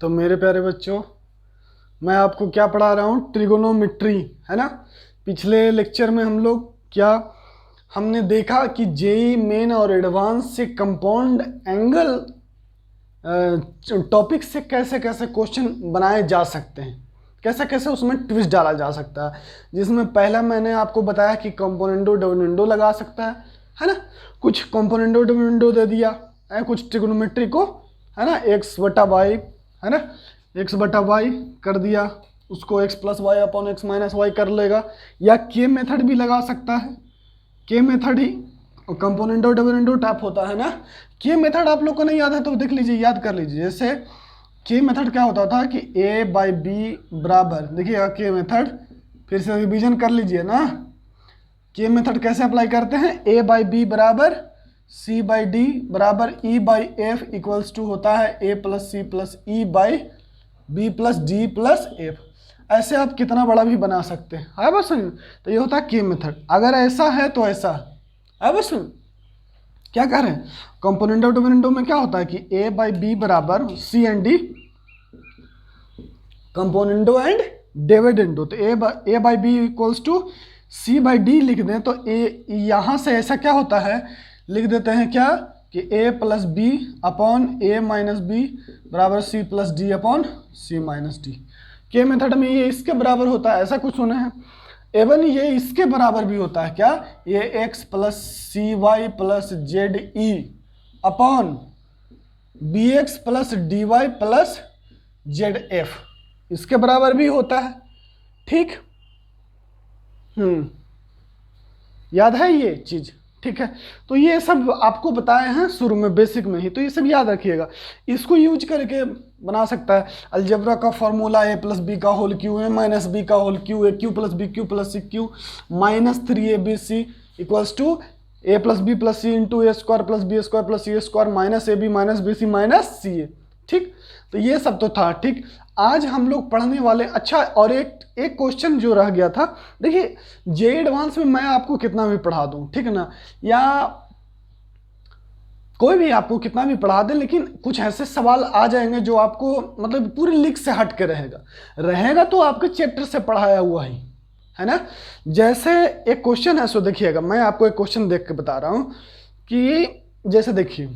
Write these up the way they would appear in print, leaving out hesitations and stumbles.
तो मेरे प्यारे बच्चों, मैं आपको क्या पढ़ा रहा हूँ? ट्रिगोनोमेट्री, है ना। पिछले लेक्चर में हम लोग हमने देखा कि जेई मेन और एडवांस से कंपाउंड एंगल टॉपिक से कैसे कैसे क्वेश्चन बनाए जा सकते हैं, कैसे कैसे उसमें ट्विस्ट डाला जा सकता है। जिसमें पहला मैंने आपको बताया कि कंपोनेंडो डिविडेंडो लगा सकता है ना। कुछ कंपोनेंडो डिविडेंडो दे दिया है, कुछ ट्रिगोनोमेट्री को, है ना, एक्स बटा वाई, है ना, एक्स बटा वाई कर दिया, उसको X plus Y upon X minus Y कर लेगा। या के मेथड भी लगा सकता है, के मेथड ही कंपोनेंडो डिविडेंडो टाइप होता है ना। के मेथड आप लोग को नहीं याद है तो देख लीजिए, याद कर लीजिए। जैसे के मेथड क्या होता था कि ए बाई बी बराबर, देखिएगा के मेथड, फिर से रिवीजन कर लीजिए ना। के मेथड कैसे अप्लाई करते हैं? ए बाई बी बराबर सी बाई डी बराबर E by F equals to होता है A plus C plus E by B plus D plus F. ऐसे आप कितना बड़ा भी बना सकते हैं, है बस। तो ये होता है के मेथड। अगर ऐसा है तो ऐसा है बस। क्या कह रहे हैं? कंपोनेंडो डिविडेंडो में क्या होता है कि ए बाई बी बराबर C and D, componendo and dividendo. तो A by B equals to C by D लिख दें तो ए, यहाँ से ऐसा क्या होता है, लिख देते हैं क्या कि ए प्लस बी अपॉन ए माइनस बी बराबर सी प्लस डी अपॉन सी माइनस डी। के मेथड में ये इसके बराबर होता है, ऐसा कुछ सुना है। एवन ये इसके बराबर भी होता है क्या, ये X plus C Y plus Z E upon B X plus D Y plus Z F, इसके बराबर भी होता है। ठीक, याद है ये चीज? ठीक है, तो ये सब आपको बताए हैं शुरू में बेसिक में ही, तो ये सब याद रखिएगा। इसको यूज करके बना सकता है अलजेब्रा का फॉर्मूला ए प्लस बी का whole cube A minus B का whole cube A cube plus B cube plus C cube minus 3ab C equals to A plus B plus C into A square plus B square plus C square minus A B minus B C minus C A. ठीक, तो ये सब तो था। ठीक, आज हम लोग पढ़ने वाले, अच्छा, और एक क्वेश्चन जो रह गया था, देखिए जे एडवांस में मैं आपको कितना भी पढ़ा दूं, ठीक है ना, या कोई भी आपको कितना भी पढ़ा दे, लेकिन कुछ ऐसे सवाल आ जाएंगे जो आपको मतलब पूरी लीक से हट के रहेगा तो आपके चैप्टर से पढ़ाया हुआ ही है ना। जैसे एक क्वेश्चन है, सो देखिएगा, मैं आपको एक क्वेश्चन देख के बता रहा हूं कि जैसे देखिए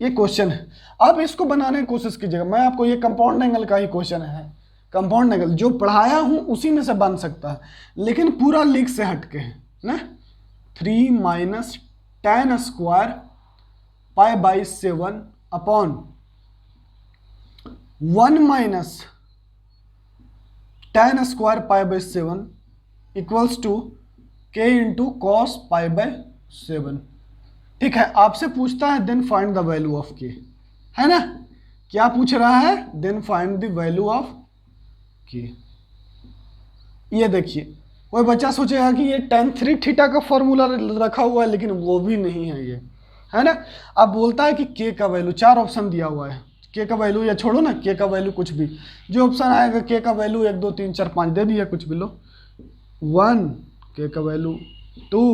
ये क्वेश्चन है, आप इसको बनाने की कोशिश कीजिएगा। मैं आपको, ये कंपाउंड एंगल का ही क्वेश्चन है, कंपाउंड एंगल जो पढ़ाया हूं उसी में से बन सकता है, लेकिन पूरा लीक से हटके है ना। 3 minus tan square pi by 7 upon 1 minus tan square pi by 7 equals to k into cos pi by 7। ठीक है, आपसे पूछता है then find the value of K, है ना। क्या पूछ रहा है? Then find the value of K. ये देखिए, कोई बच्चा सोचेगा कि ये tan 3 थीटा का फॉर्मूला रखा हुआ है, लेकिन वो भी नहीं है ये, है ना। अब बोलता है कि के का वैल्यू, 4 ऑप्शन दिया हुआ है, के का वैल्यू, या छोड़ो ना, के का वैल्यू कुछ भी, जो ऑप्शन आएगा के का वैल्यू 1 2 3 4 5 दे दिया, कुछ भी लो। 1, के का वैल्यू 2,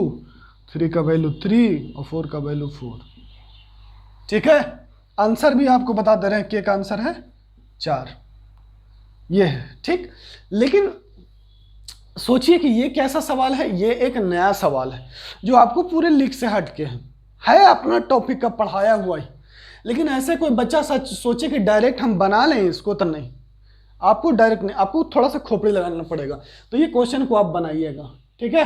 3 का वैल्यू 3 और 4 का वैल्यू 4। ठीक है, आंसर भी आपको बता दे रहे हैं, के का आंसर है 4, ये है। ठीक, लेकिन सोचिए कि ये कैसा सवाल है, ये एक नया सवाल है जो आपको पूरे लीक से हट के है अपना टॉपिक का पढ़ाया हुआ ही, लेकिन ऐसे कोई बच्चा सच सोचे कि डायरेक्ट हम बना लें इसको, तो नहीं, आपको डायरेक्ट नहीं, आपको थोड़ा सा खोपड़ी लगाना पड़ेगा। तो ये क्वेश्चन को आप बनाइएगा, ठीक है।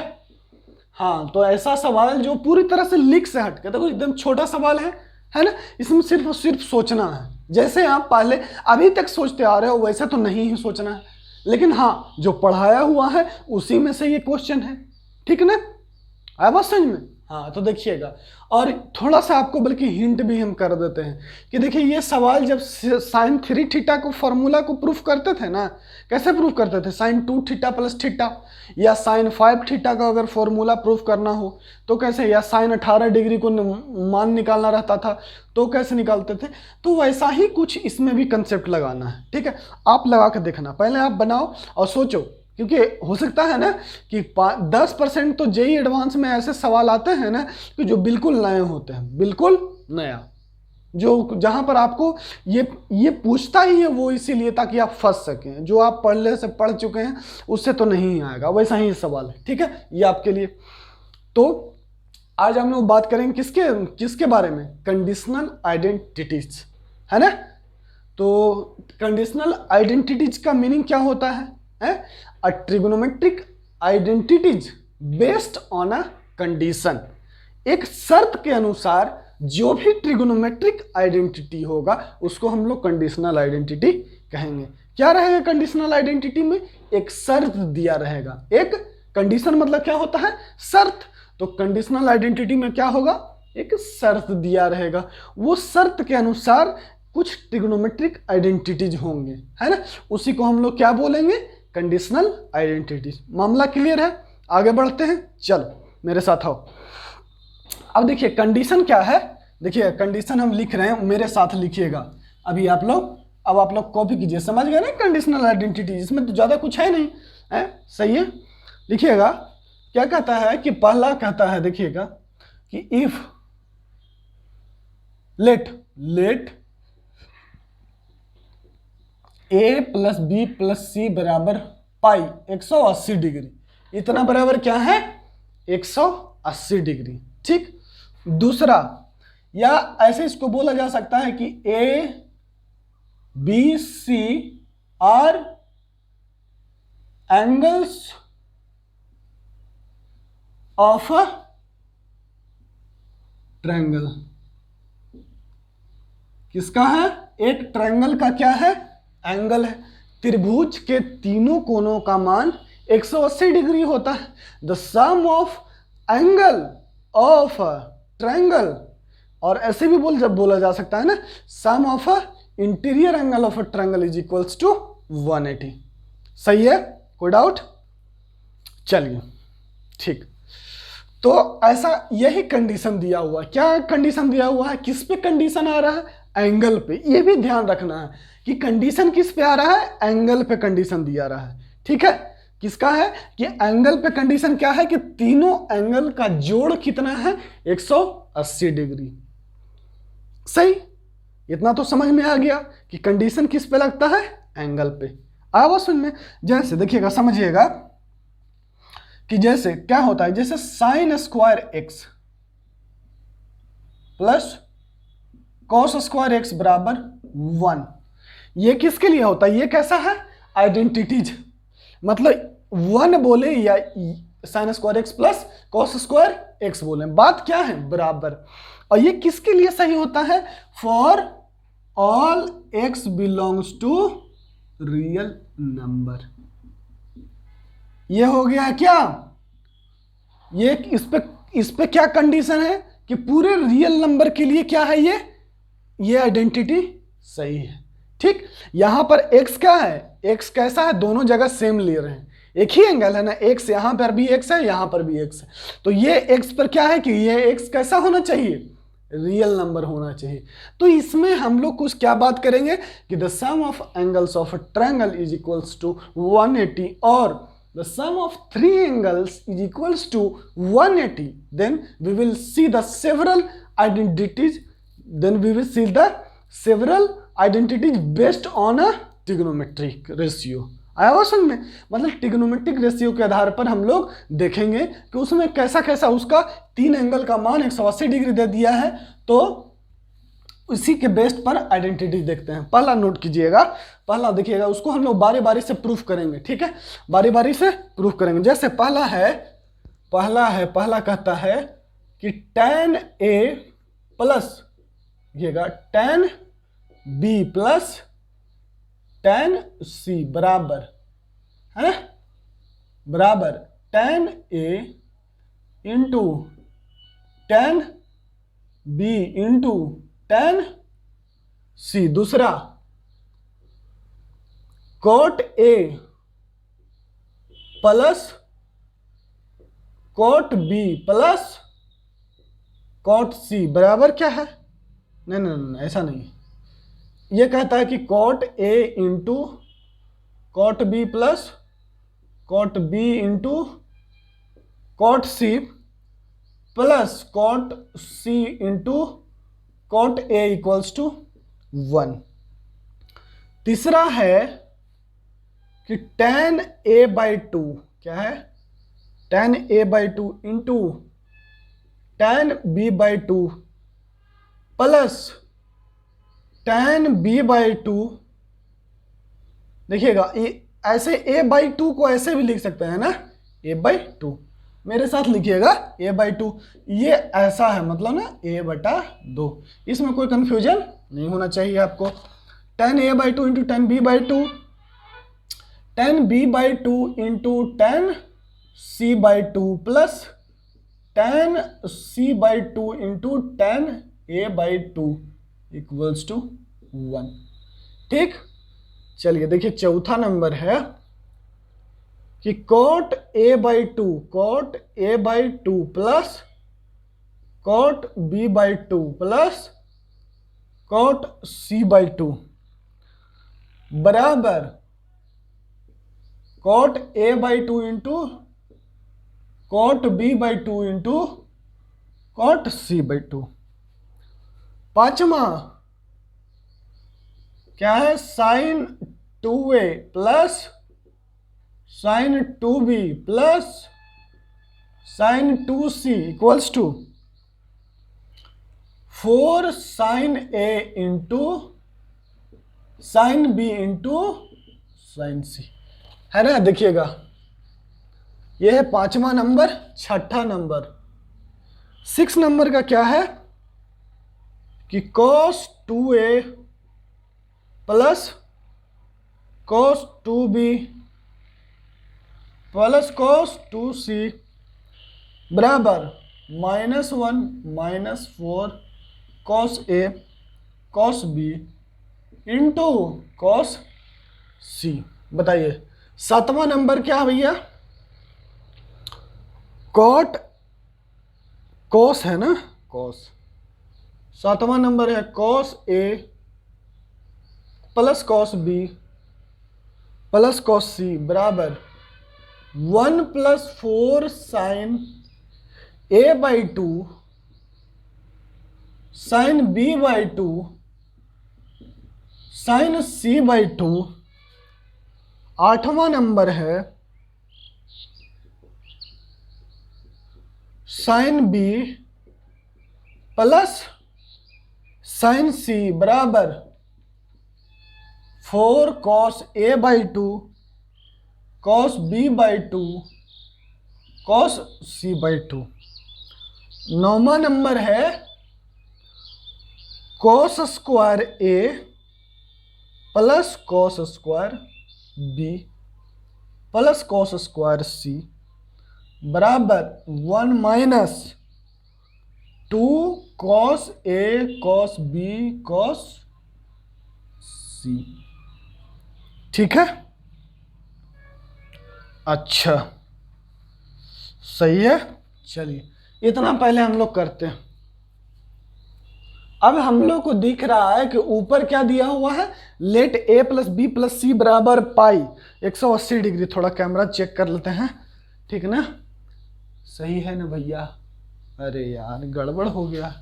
हाँ, तो ऐसा सवाल जो पूरी तरह से लीक से हट के, देखो एकदम छोटा सवाल है ना, इसमें सिर्फ सोचना है। जैसे आप पहले अभी तक सोचते आ रहे हो वैसे तो नहीं ही सोचना है, लेकिन हाँ जो पढ़ाया हुआ है उसी में से ये क्वेश्चन है, ठीक है ना, आया बात समझ में? हाँ, तो देखिएगा, और थोड़ा सा आपको बल्कि हिंट भी हम कर देते हैं कि देखिए ये सवाल जब sin 3 थीटा को फॉर्मूला को प्रूफ करते थे ना, कैसे प्रूफ करते थे? sin 2 थीटा प्लस थीटा, या sin 5 थीटा का अगर फॉर्मूला प्रूफ करना हो तो कैसे, या sin 18 डिग्री को मान निकालना रहता था तो कैसे निकालते थे। तो वैसा ही कुछ इसमें भी कंसेप्ट लगाना है, ठीक है। आप लगा कर देखना, पहले आप बनाओ और सोचो, क्योंकि हो सकता है ना कि 10% तो जेई एडवांस में ऐसे सवाल आते हैं ना कि जो बिल्कुल नए होते हैं, बिल्कुल नया, जो जहां पर आपको ये पूछता ही है वो इसीलिए ताकि आप फंस सकें, जो आप पढ़ने से पढ़ चुके हैं उससे तो नहीं आएगा, वैसा ही सवाल है। ठीक है, ये आपके लिए। तो आज हम लोग बात करेंगे किसके बारे में, कंडीशनल आइडेंटिटीज, है ना। तो कंडीशनल आइडेंटिटीज का मीनिंग क्या होता है? A trigonometric identities based on a condition. एक शर्त के अनुसार जो भी ट्रिग्नोमेट्रिक आइडेंटिटी होगा उसको हम लोग कंडीशनल आइडेंटिटी कहेंगे। क्या रहेगा कंडीशनल आइडेंटिटी में? एक शर्त दिया रहेगा। एक कंडीशन मतलब क्या होता है? शर्त। तो कंडीशनल आइडेंटिटी में क्या होगा? एक शर्त दिया रहेगा, वो शर्त के अनुसार कुछ ट्रिग्नोमेट्रिक आइडेंटिटीज होंगे, है ना। उसी को हम लोग क्या बोलेंगे? Conditional identities. मामला क्लियर है? आगे बढ़ते हैं, चलो मेरे साथ आओ। अब देखिए कंडीशन क्या है। देखिए कंडीशन हम लिख रहे हैं, मेरे साथ लिखिएगा अभी आप लोग। अब आप लोग कॉपी कीजिए, समझ गए ना कंडीशनल आइडेंटिटी, इसमें तो ज़्यादा कुछ है नहीं है, सही है। लिखिएगा क्या कहता है कि पहला कहता है, देखिएगा कि if let A plus B plus C बराबर पाई 180 डिग्री, इतना बराबर क्या है? 180 डिग्री। ठीक। दूसरा, या ऐसे इसको बोला जा सकता है कि A B C are angles of a triangle. किसका है? एक ट्रायंगल का क्या है? एंगल है। त्रिभुज के तीनों कोनों का मान 180 डिग्री होता है। The sum of angle of a triangle, और ऐसे भी बोला जा सकता है ना, sum of a interior angle of a triangle is equals to 180। सही है? कोई डाउट? चलिए ठीक। तो ऐसा यही कंडीशन दिया हुआ है। क्या कंडीशन दिया हुआ है? किस पे कंडीशन आ रहा है? एंगल पे। ये भी ध्यान रखना है कि कंडीशन किस पे आ रहा है? एंगल पे कंडीशन दिया रहा है। ठीक है, किसका है कि एंगल पे कंडीशन क्या है कि तीनों एंगल का जोड़ कितना है? 180 डिग्री। सही, इतना तो समझ में आ गया कि कंडीशन किस पे लगता है? एंगल पे। आवा सुन में, जैसे देखिएगा, समझिएगा कि जैसे क्या होता है, जैसे sine square x plus cos square x बराबर 1, ये किसके लिए होता है? ये कैसा है? आइडेंटिटीज। मतलब 1 बोले या sine square x plus cos square x बोले, बात क्या है? बराबर। और ये किसके लिए सही होता है? For all X belongs to real number. ये हो गया क्या? ये इस पे क्या कंडीशन है कि पूरे रियल नंबर के लिए क्या है? ये आइडेंटिटी सही है। ठीक। यहां पर x क्या है? x कैसा है? दोनों जगह सेम ले रहे हैं, एक ही एंगल है ना, x यहां पर भी x है, यहां पर भी x है। तो ये x पर क्या है कि ये x कैसा होना चाहिए? रियल नंबर होना चाहिए। तो इसमें हम लोग कुछ क्या बात करेंगे कि the sum of angles of a triangle is equals to 180, और the sum of three angles is equals to 180. Then we will see the several identities. Then we will see the several identities based on a trigonometric ratio. आया हुआ समझ में? मतलब trigonometric ratio के आधार पर हम लोग देखेंगे कि उसमें कैसा कैसा उसका 3 एंगल का मान 180 डिग्री दे दिया है, तो उसी के बेस्ड पर आइडेंटिटी देखते हैं। पहला नोट कीजिएगा, पहला देखिएगा, उसको हम लोग बारी बारी से प्रूफ करेंगे। ठीक है, बारी बारी से प्रूफ करेंगे। जैसे पहला कहता है कि tan A प्लस, देखिएगा, tan B plus tan C बराबर, है ना, बराबर tan A into tan B into tan C। दूसरा cot A plus cot B plus cot C बराबर क्या है? नहीं, ऐसा नहीं। ये कहता है कि cot A into cot B plus cot B into cot C plus cot C into cot A equals to 1। तीसरा है कि tan a बाई 2 क्या है, tan a by 2 into tan b by 2 plus tan b by 2। देखिएगा ऐसे a by 2 को ऐसे भी लिख सकते हैं ना, a बाई 2, मेरे साथ लिखिएगा a बाई 2, ये ऐसा है मतलब ना a बटा 2, इसमें कोई कंफ्यूजन नहीं होना चाहिए आपको। tan a by 2 into tan b by 2, tan b by 2 into tan c by 2 plus tan c by 2 into tan a by 2 equals to 1। ठीक, चलिए देखिए चौथा नंबर है कि cot a by 2, cot a by 2 plus cot b by 2 plus cot c by 2 बराबर cot a by 2 into cot b by 2 into cot c by 2। पांचवा क्या है, sine 2a plus sine 2b plus sine 2c equals to 4 sine a into sine b into sine c, है ना। देखिएगा यह है पांचवा नंबर। छठा नंबर, 6 नंबर का क्या है कि cos 2a plus cos 2b plus cos 2c बराबर -1 -4 cos a cos b into cos c। बताइए सातवां नंबर क्या है भैया, cos है ना, cos। सातवां नंबर है cos a plus cos b plus cos c बराबर 1 plus 4 sine a by 2 sine b by 2 sine c by 2। आठवां नंबर है sine b plus sine c बराबर 4 cos a by 2 cos b by 2 cos c by 2। नौवां नंबर है cos square a plus cos square b plus cos square c बराबर 1 minus 2 cos a cos b cos c। ठीक है, अच्छा सही है। चलिए इतना पहले हम लोग करते हैं। अब हम लोग को दिख रहा है कि ऊपर क्या दिया हुआ है, let a plus B plus C बराबर पाई 180 डिग्री। थोड़ा कैमरा चेक कर लेते हैं, ठीक ना, सही है ना भैया। अरे यार गड़बड़ हो गया,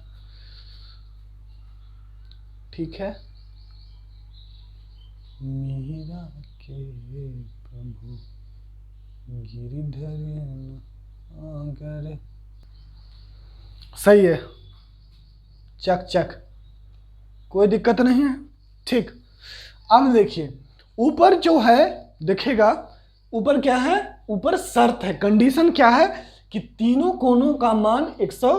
ठीक है। मीरा के प्रभु गिरिधर अगर, सही है, चक चक, कोई दिक्कत नहीं है। ठीक, अब देखिए ऊपर जो है, देखेगा ऊपर क्या है, ऊपर शर्त है, कंडीशन क्या है कि तीनों कोणों का मान 100,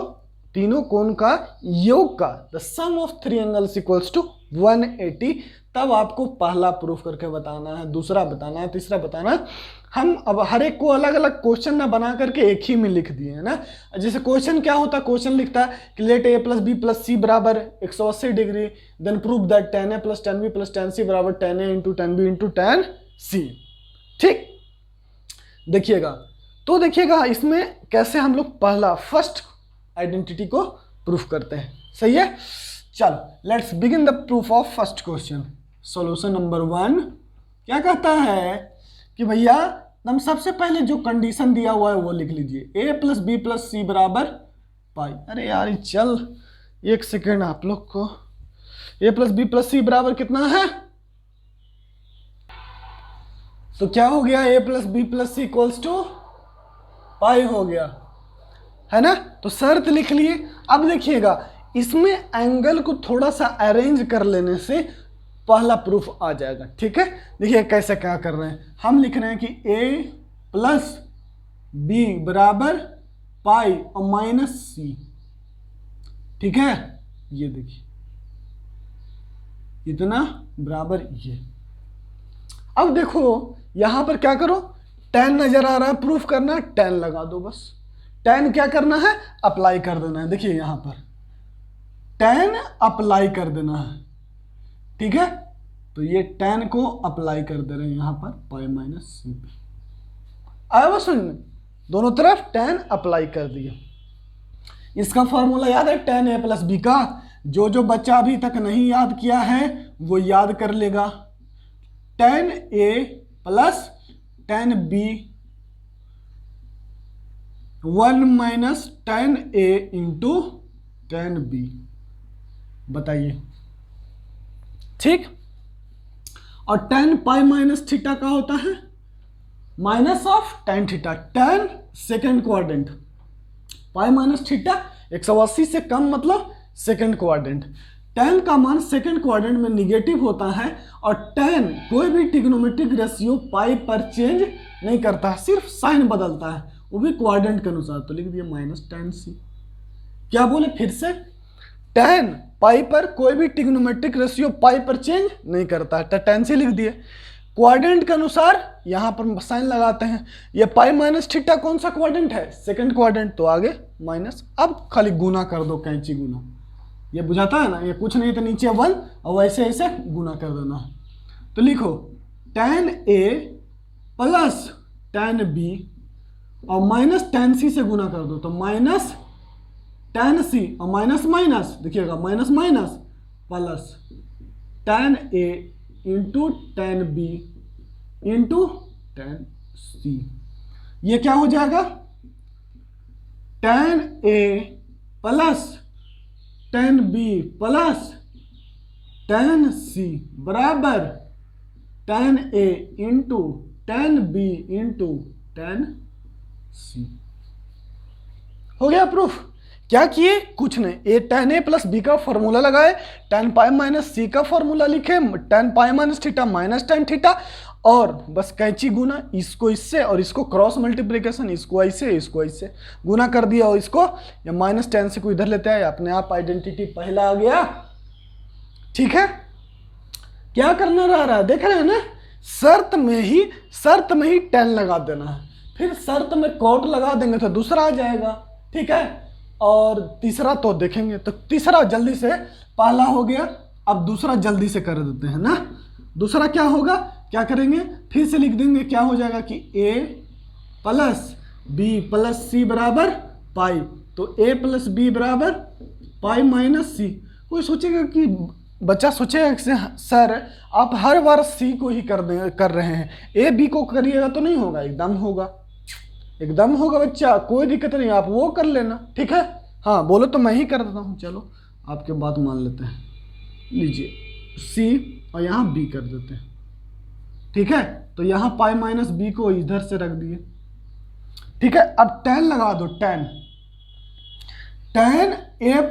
तीनों कोण का योग का the sum of 3 angles equals to 180। तब आपको पहला प्रूफ करके बताना है, दूसरा बताना है, तीसरा बताना है। हम अब हर एक को अलग अलग क्वेश्चन ना बना करके एक ही में लिख दिए है ना। जैसे क्वेश्चन क्या होता है, क्वेश्चन लिखता है कि let a plus B plus C बराबर 180 degree, then prove that tan a plus tan b plus tan c बराबर tan a into tan b into tan c। ठीक, देखिएगा तो देखिएगा इसमें कैसे हम लोग पहला फर्स्ट आइडेंटिटी को प्रूफ करते हैं। सही है, चलो let's begin the proof of first question. Solution number 1 क्या कहता है कि भैया हम सबसे पहले जो कंडीशन दिया हुआ है वो लिख लीजिए, a plus B plus C बराबर पाई। अरे यार चल एक सेकेंड, आप लोग को a plus B plus C बराबर कितना है? तो क्या हो गया? a plus B plus C equals to pi हो गया, है ना। तो शर्त लिख लिए। अब देखिएगा, इसमें एंगल को थोड़ा सा अरेंज कर लेने से पहला प्रूफ आ जाएगा। ठीक है, देखिए कैसे क्या कर रहे हैं। हम लिख रहे हैं कि a प्लस बी बराबर पाई और माइनस सी। ठीक है, ये देखिए इतना बराबर ये। अब देखो यहां पर क्या करो, tan नजर आ रहा है, प्रूफ करना है tan लगा दो बस। tan क्या करना है? अप्लाई कर देना है। देखिए यहां पर tan अप्लाई कर देना है। ठीक है, तो ये tan को अप्लाई कर दे रहे हैं यहां पर पाई माइनस सी पे। आया वो समझ में? दोनों तरफ tan अप्लाई कर दिया। इसका फॉर्मूला याद है tan a प्लस बी का? जो बच्चा अभी तक नहीं याद किया है वो याद कर लेगा। tan a plus tan b 1 minus tan a into tan b। बताइए, ठीक। और tan पाई माइनस थीटा का होता है minus of tan theta, tan second quadrant. Pi minus theta 180 से कम मतलब सेकेंड क्वाड्रेंट। tan का मान सेकेंड क्वाड्रेंट में निगेटिव होता है और tan कोई भी ट्रिग्नोमेट्रिक रेशियो पाई पर चेंज नहीं करता है, सिर्फ साइन बदलता है, वो भी क्वाड्रेंट के अनुसार। तो लिख दिया माइनस tan c। क्या बोले फिर से? tan पाई पर कोई भी ट्रिग्नोमेट्रिक रेशियो पाई पर चेंज नहीं करता है, तो tan c लिख दिए। क्वाड्रेंट के अनुसार यहां पर साइन लगाते हैं। ये पाई माइनस थीटा कौन सा क्वाड्रेंट है? सेकेंड क्वाड्रेंट, तो आगे माइनस। अब खाली गुना कर दो, कैंची गुना। ये बुझाता है ना, ये कुछ नहीं तो नीचे 1 और वैसे ऐसे गुना कर देना है। तो लिखो tan a plus tan b और माइनस tan c से गुना कर दो, तो माइनस tan c और माइनस माइनस, देखिएगा minus minus plus tan a into tan b into tan c। ये क्या हो जाएगा? tan a plus tan b plus tan c बराबर tan a into tan b into tan c। हो गया proof. क्या किए? कुछ नहीं, ए tan a प्लस बी का फॉर्मूला लगाए, tan पाई माइनस सी का फॉर्मूला लिखे, tan पाई minus theta minus tan theta, और बस कैंची गुना, इसको इससे और इसको क्रॉस मल्टीप्लिकेशन, इसको ऐसे गुना कर दिया, और इसको या माइनस tan से को इधर लेते हैं, अपने आप आइडेंटिटी पहला आ गया। ठीक है, क्या करना रहा है देख रहे हैं ना, शर्त में ही tan लगा देना है, फिर शर्त में कॉट लगा देंगे तो दूसरा आ जाएगा। ठीक है, और तीसरा तो देखेंगे। तो तीसरा जल्दी से, पहला हो गया, अब दूसरा जल्दी से कर देते हैं ना। दूसरा क्या होगा, क्या करेंगे, फिर से लिख देंगे, क्या हो जाएगा कि a plus B plus C बराबर पाई। तो a प्लस बी बराबर पाई माइनस सी। कोई सोचेगा कि बच्चा सोचेगा कि सर आप हर बार सी को ही कर रहे हैं, ए बी को करिएगा तो नहीं होगा। एकदम होगा बच्चा, कोई दिक्कत नहीं, आप वो कर लेना। ठीक है, हाँ बोलो तो मैं ही कर देता हूँ। चलो आपके बात मान लेते हैं, लीजिए सी और यहाँ बी कर देते हैं। ठीक है, तो यहाँ पाई माइनस बी को इधर से रख दिए। ठीक है, अब tan लगा दो, tan a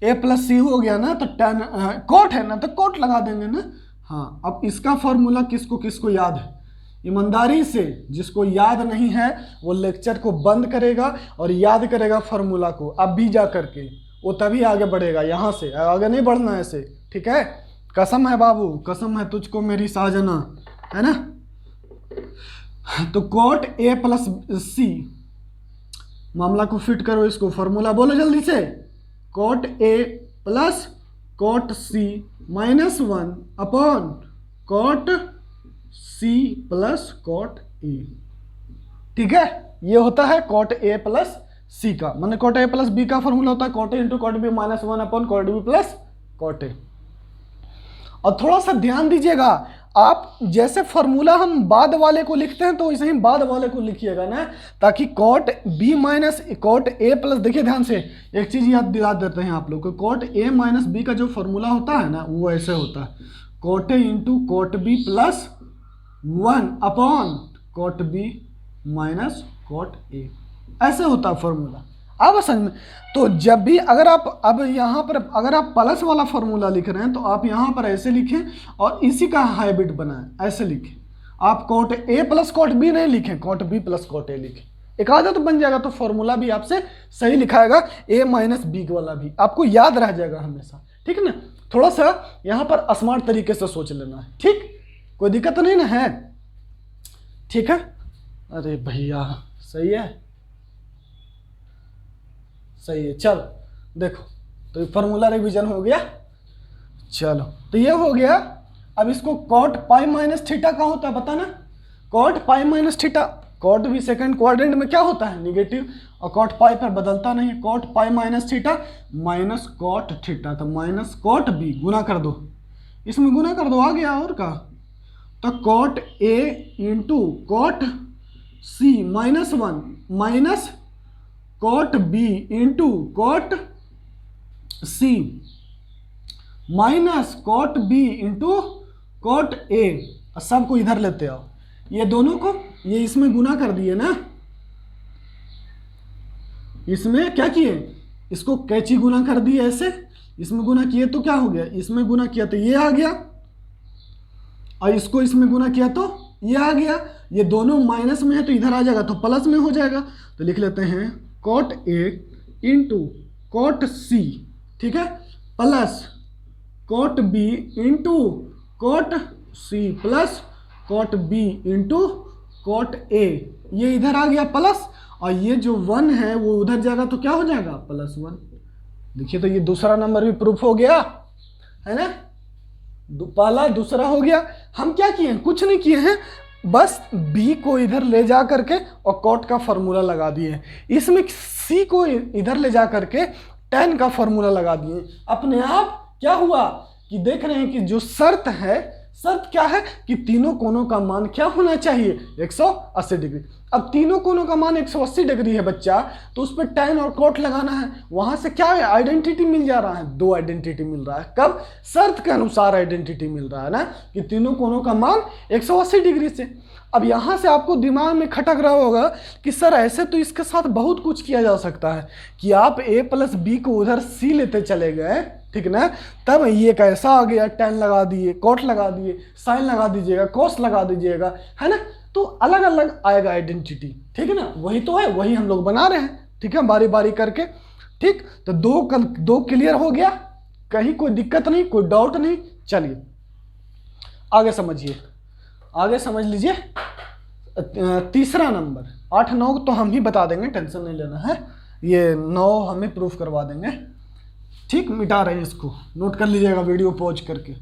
प्लस सी हो गया ना, तो tan कोट है ना, तो कोट लगा देंगे ना। हाँ, अब इसका फॉर्मूला किसको याद है? ईमानदारी से जिसको याद नहीं है वो लेक्चर को बंद करेगा और याद करेगा फार्मूला को, अब भी जा करके, वो तभी आगे बढ़ेगा। यहाँ से आगे नहीं बढ़ना ऐसे। ठीक है, कसम है बाबू, कसम है तुझको मेरी साजना, है ना। तो कोट a प्लस सी, मामला को फिट करो, इसको फॉर्मूला बोलो जल्दी से। Cot a plus cot C minus 1 upon cot c plus cot A. ठीक है, ये होता है कोट a प्लस सी का, माने कोट a प्लस बी का फॉर्मूला होता है cot a into cot B minus 1 upon cot B plus cot A. और थोड़ा सा ध्यान दीजिएगा, आप जैसे फॉर्मूला हम बाद वाले को लिखते हैं तो वैसे ही बाद वाले को लिखिएगा ना, ताकि cot B minus cot A plus, देखिए ध्यान से एक चीज़ याद दिला देते हैं आप लोग को, कॉट ए माइनस बी का जो फॉर्मूला होता है ना वो ऐसे होता है, cot A into cot B plus 1 upon cot B minus cot A, ऐसे होता है फॉर्मूला। अब समझ में, तो जब भी अगर आप अब यहाँ पर अगर आप प्लस वाला फॉर्मूला लिख रहे हैं तो आप यहाँ पर ऐसे लिखें और इसी का हाइब्रिड बनाएं, ऐसे लिखें। आप cot A plus cot B नहीं लिखें, cot B plus cot A लिखें, एक आदत बन जाएगा तो फॉर्मूला भी आपसे सही लिखाएगा, ए माइनस बी वाला भी आपको याद रह जाएगा हमेशा, ठीक है ना। थोड़ा सा यहाँ पर स्मार्ट तरीके से सोच लेना है, ठीक, कोई दिक्कत नहीं ना है, ठीक है। अरे भैया सही है, सही है, चलो देखो तो फॉर्मूला रिवीजन हो गया। चलो तो ये हो गया। अब इसको कॉट पाई माइनस थीटा का होता है पता ना, cot pi minus theta, cot भी सेकंड क्वाड्रेंट में क्या होता है निगेटिव, और कॉट पाई पर बदलता नहीं है, cot pi minus theta minus cot theta, तो माइनस कॉट बी गुना कर दो, इसमें गुना कर दो, आ गया और का, तो cot A into cot C minus 1 minus cot B into cot C minus cot B into cot A, सबको इधर लेते आओ, ये दोनों को ये इसमें गुना कर दिए ना, इसमें क्या किए, इसको कैची गुना कर दिए ऐसे, इसमें गुना किए तो क्या हो गया, इसमें गुना किया तो ये आ गया, और इसको इसमें गुना किया तो ये आ गया, ये दोनों माइनस में है तो इधर आ जाएगा तो प्लस में हो जाएगा, तो लिख लेते हैं cot A into cot C, ठीक है, plus cot B into cot C plus cot B into cot A, ये इधर आ गया प्लस, और ये जो 1 है वो उधर जाएगा तो क्या हो जाएगा +1। देखिए तो ये दूसरा नंबर भी प्रूफ हो गया है ना, पहला दूसरा हो गया। हम क्या किए हैं, कुछ नहीं किए हैं, बस b को इधर ले जा करके और कॉट का फॉर्मूला लगा दिए, इसमें c को इधर ले जा करके tan का फॉर्मूला लगा दिए। अपने आप क्या हुआ कि देख रहे हैं कि जो शर्त है, शर्त क्या है कि तीनों कोनों का मान क्या होना चाहिए 180 डिग्री। अब तीनों कोनों का मान 180 डिग्री है बच्चा, तो उस पर tan और cot लगाना है, वहां से क्या है आइडेंटिटी मिल जा रहा है, 2 आइडेंटिटी मिल रहा है, कब शर्त के अनुसार आइडेंटिटी मिल रहा है ना कि तीनों कोनों का मान 180 डिग्री से। अब यहाँ से आपको दिमाग में खटक रहा होगा कि सर ऐसे तो इसके साथ बहुत कुछ किया जा सकता है कि आप a प्लस बी को उधर c लेते चले गए, ठीक ना, तब ये कैसा आ गया, tan लगा दिए, cot लगा दिए, sin लगा दीजिएगा, cos लगा दीजिएगा, है ना, तो अलग अलग आएगा आइडेंटिटी, ठीक है ना, वही तो है, वही हम लोग बना रहे हैं, ठीक है, बारी बारी करके, ठीक। तो दो क्लियर हो गया, कहीं कोई दिक्कत नहीं, कोई डाउट नहीं। चलिए आगे समझिए, आगे समझ लीजिए। तीसरा नंबर 8 9 तो हम ही बता देंगे, टेंशन नहीं लेना है, ये 9 हमें प्रूफ करवा देंगे, ठीक, मिटा रहे हैं इसको, नोट कर लीजिएगा वीडियो पॉज करके।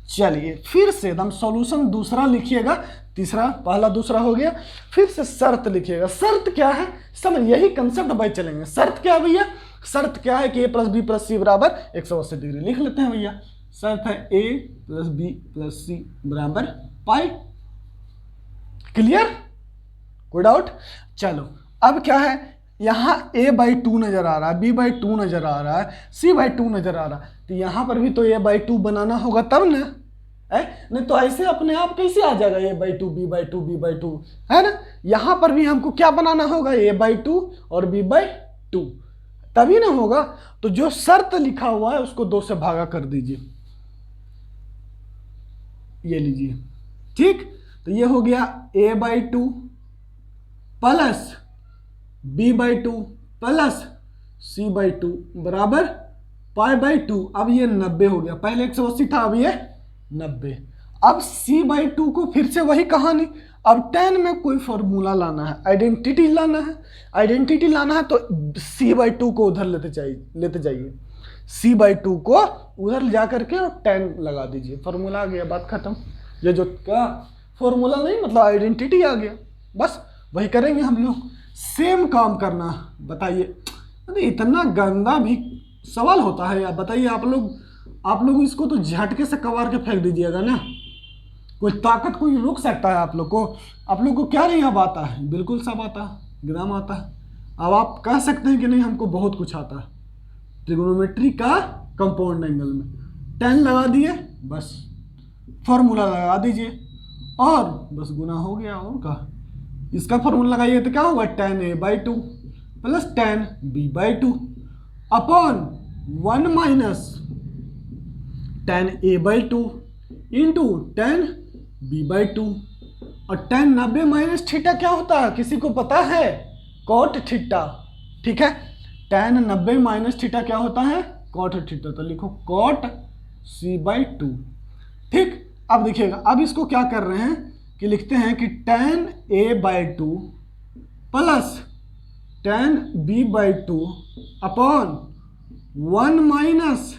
चलिए फिर से एकदम सॉल्यूशन दूसरा लिखिएगा, तीसरा पहला दूसरा हो गया, फिर से शर्त लिखिएगा। शर्त क्या है, समझ यही कंसेप्ट भाई चलेंगे। शर्त क्या है भैया, शर्त क्या है कि a plus B plus C बराबर 180 डिग्री, लिख लेते हैं भैया। शर्त है a plus B plus C बराबर पाई, क्लियर, कोई डाउट। चलो अब क्या है, यहाँ a/2 नजर आ रहा है, b/2 नजर आ रहा है, c/2 नजर आ रहा है, तो यहाँ पर भी तो a/2 बनाना होगा तब ना, है नहीं तो ऐसे अपने आप कैसे आ जाएगा a/2 b/2 b/2, है ना। यहाँ पर भी हमको क्या बनाना होगा, a/2 और b/2, तभी ना होगा। तो जो शर्त लिखा हुआ है उसको 2 से भागा कर दीजिए, ये लीजिए, ठीक। तो ये हो गया a/2 plus b/2 plus c/2 बराबर π/2। अब ये 90 हो गया, पहले 180 था, अब ये 90। अब c/2 को फिर से वही कहानी, अब tan में कोई फॉर्मूला लाना है, आइडेंटिटी लाना है, आइडेंटिटी लाना है तो c/2 को उधर लेते जाइए, c/2 को उधर जा करके और tan लगा दीजिए, फॉर्मूला आ गया, बात खत्म। ये जो क्या फॉर्मूला नहीं मतलब आइडेंटिटी आ गया, बस वही करेंगे हम लोग, सेम काम करना। बताइए इतना गंदा भी सवाल होता है यार, बताइए आप लोग आप लोग इसको तो झटके से कबार के फेंक दीजिएगा ना। कोई ताकत कोई रोक सकता है आप लोग को? आप लोग को क्या नहीं अब आता है? बिल्कुल सब आता है, एकदम आता है। अब आप कह सकते हैं कि नहीं हमको बहुत कुछ आता है। ट्रिग्नोमेट्री का कंपाउंड एंगल में tan लगा दिए, बस फॉर्मूला लगा दीजिए और बस गुना हो गया। और का इसका फॉर्मूला लगाइए तो क्या होगा? tan a/2 plus tan b/2 upon 1 minus tan a/2 into tan b/2। और tan 90 माइनस थीटा क्या होता है, किसी को पता है? cot theta. ठीक है, tan 90 माइनस थीटा क्या होता है? cot theta. तो लिखो cot c/2। ठीक, अब देखिएगा, अब इसको क्या कर रहे हैं कि लिखते हैं कि tan a/2 plus tan b/2 upon 1 minus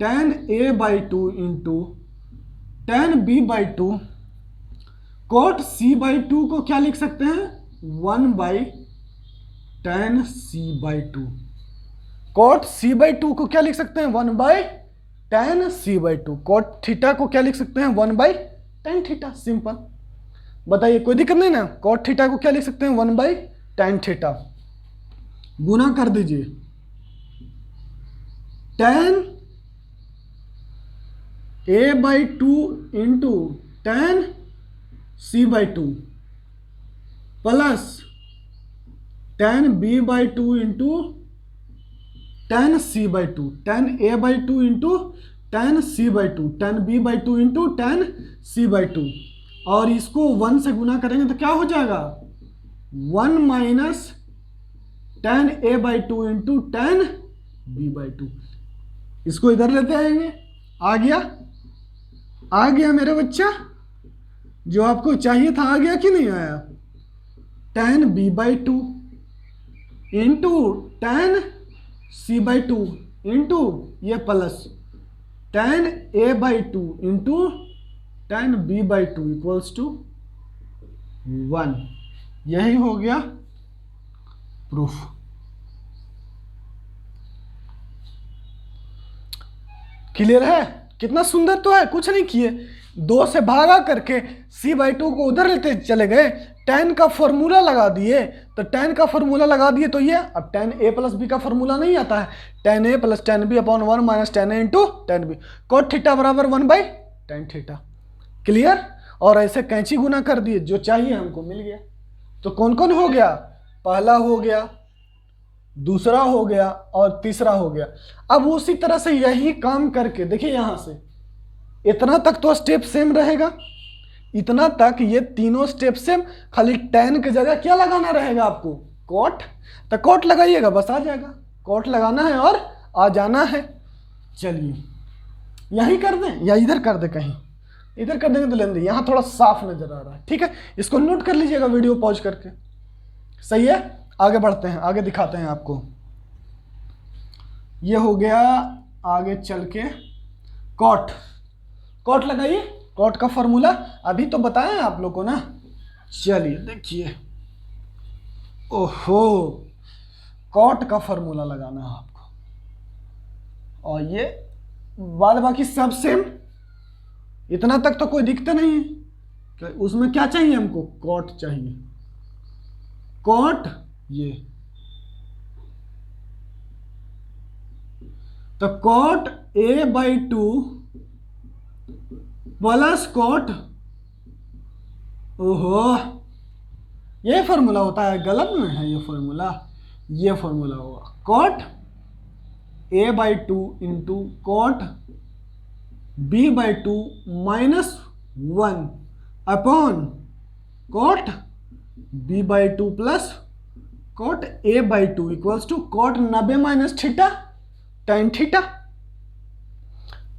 tan a/2 into tan b/2। cot c/2 को क्या लिख सकते हैं? 1/tan c/2। cot c/2 को क्या लिख सकते हैं? 1/tan c/2। cot थीटा को क्या लिख सकते हैं? 1/tan theta. सिंपल, बताइए, कोई दिक्कत नहीं ना? cot थीटा को क्या लिख सकते हैं? 1/tan theta. गुना कर दीजिए, tan a/2 into tan c/2 plus tan b/2 into tan c/2। tan a/2 into tan c/2, tan b/2 into tan c/2। और इसको 1 से गुना करेंगे तो क्या हो जाएगा? 1 minus tan a/2 into tan b/2। इसको इधर लेते आएंगे। आ गया? आ गया मेरे बच्चा? जो आपको चाहिए था आ गया कि नहीं आया? tan b/2 into tan c/2 into ये plus tan a/2 into tan b/2 equals to 1। यही हो गया प्रूफ। क्लियर है? कितना सुंदर तो है, कुछ नहीं किए, 2 से भागा करके c/2 को उधर लेते चले गए, tan का फॉर्मूला लगा दिए। तो tan का फॉर्मूला लगा दिए तो ये अब tan a प्लस बी का फॉर्मूला नहीं आता है, tan a plus tan b upon 1 minus tan a into tan b। cot theta बराबर 1/tan थीटा। क्लियर? और ऐसे कैंची गुना कर दिए, जो चाहिए हमको मिल गया। तो कौन कौन हो गया? पहला हो गया, दूसरा हो गया और तीसरा हो गया। अब उसी तरह से यही काम करके देखिए, यहां से इतना तक तो स्टेप सेम रहेगा, इतना तक ये तीनों स्टेप सेम, खाली tan की जगह क्या लगाना रहेगा आपको? cot। तो cot लगाइएगा, बस आ जाएगा। cot लगाना है और आ जाना है। चलिए यही कर दें या इधर कर दें? कहीं इधर कर देंगे तो लेंगे, यहां थोड़ा साफ नजर आ रहा है। ठीक है, इसको नोट कर लीजिएगा वीडियो पॉज करके। सही है, आगे बढ़ते हैं, आगे दिखाते हैं आपको। ये हो गया, आगे चल के cot लगाइए। cot का फॉर्मूला अभी तो बताएं आप लोग को ना। चलिए देखिए, ओहो, cot का फॉर्मूला लगाना है आपको, और ये बाद बाकी सब सेम। इतना तक तो कोई दिक्कत नहीं है। उसमें क्या चाहिए हमको? cot चाहिए। cot ये, तो cot a/2 प्लस cot, ओहो, ये फॉर्मूला होता है, गलत में है ये फॉर्मूला। ये फॉर्मूला होगा cot a/2 into cot b/2 minus 1 upon cot b/2 plus cot a/2 equals to cot 90 minus theta tan theta.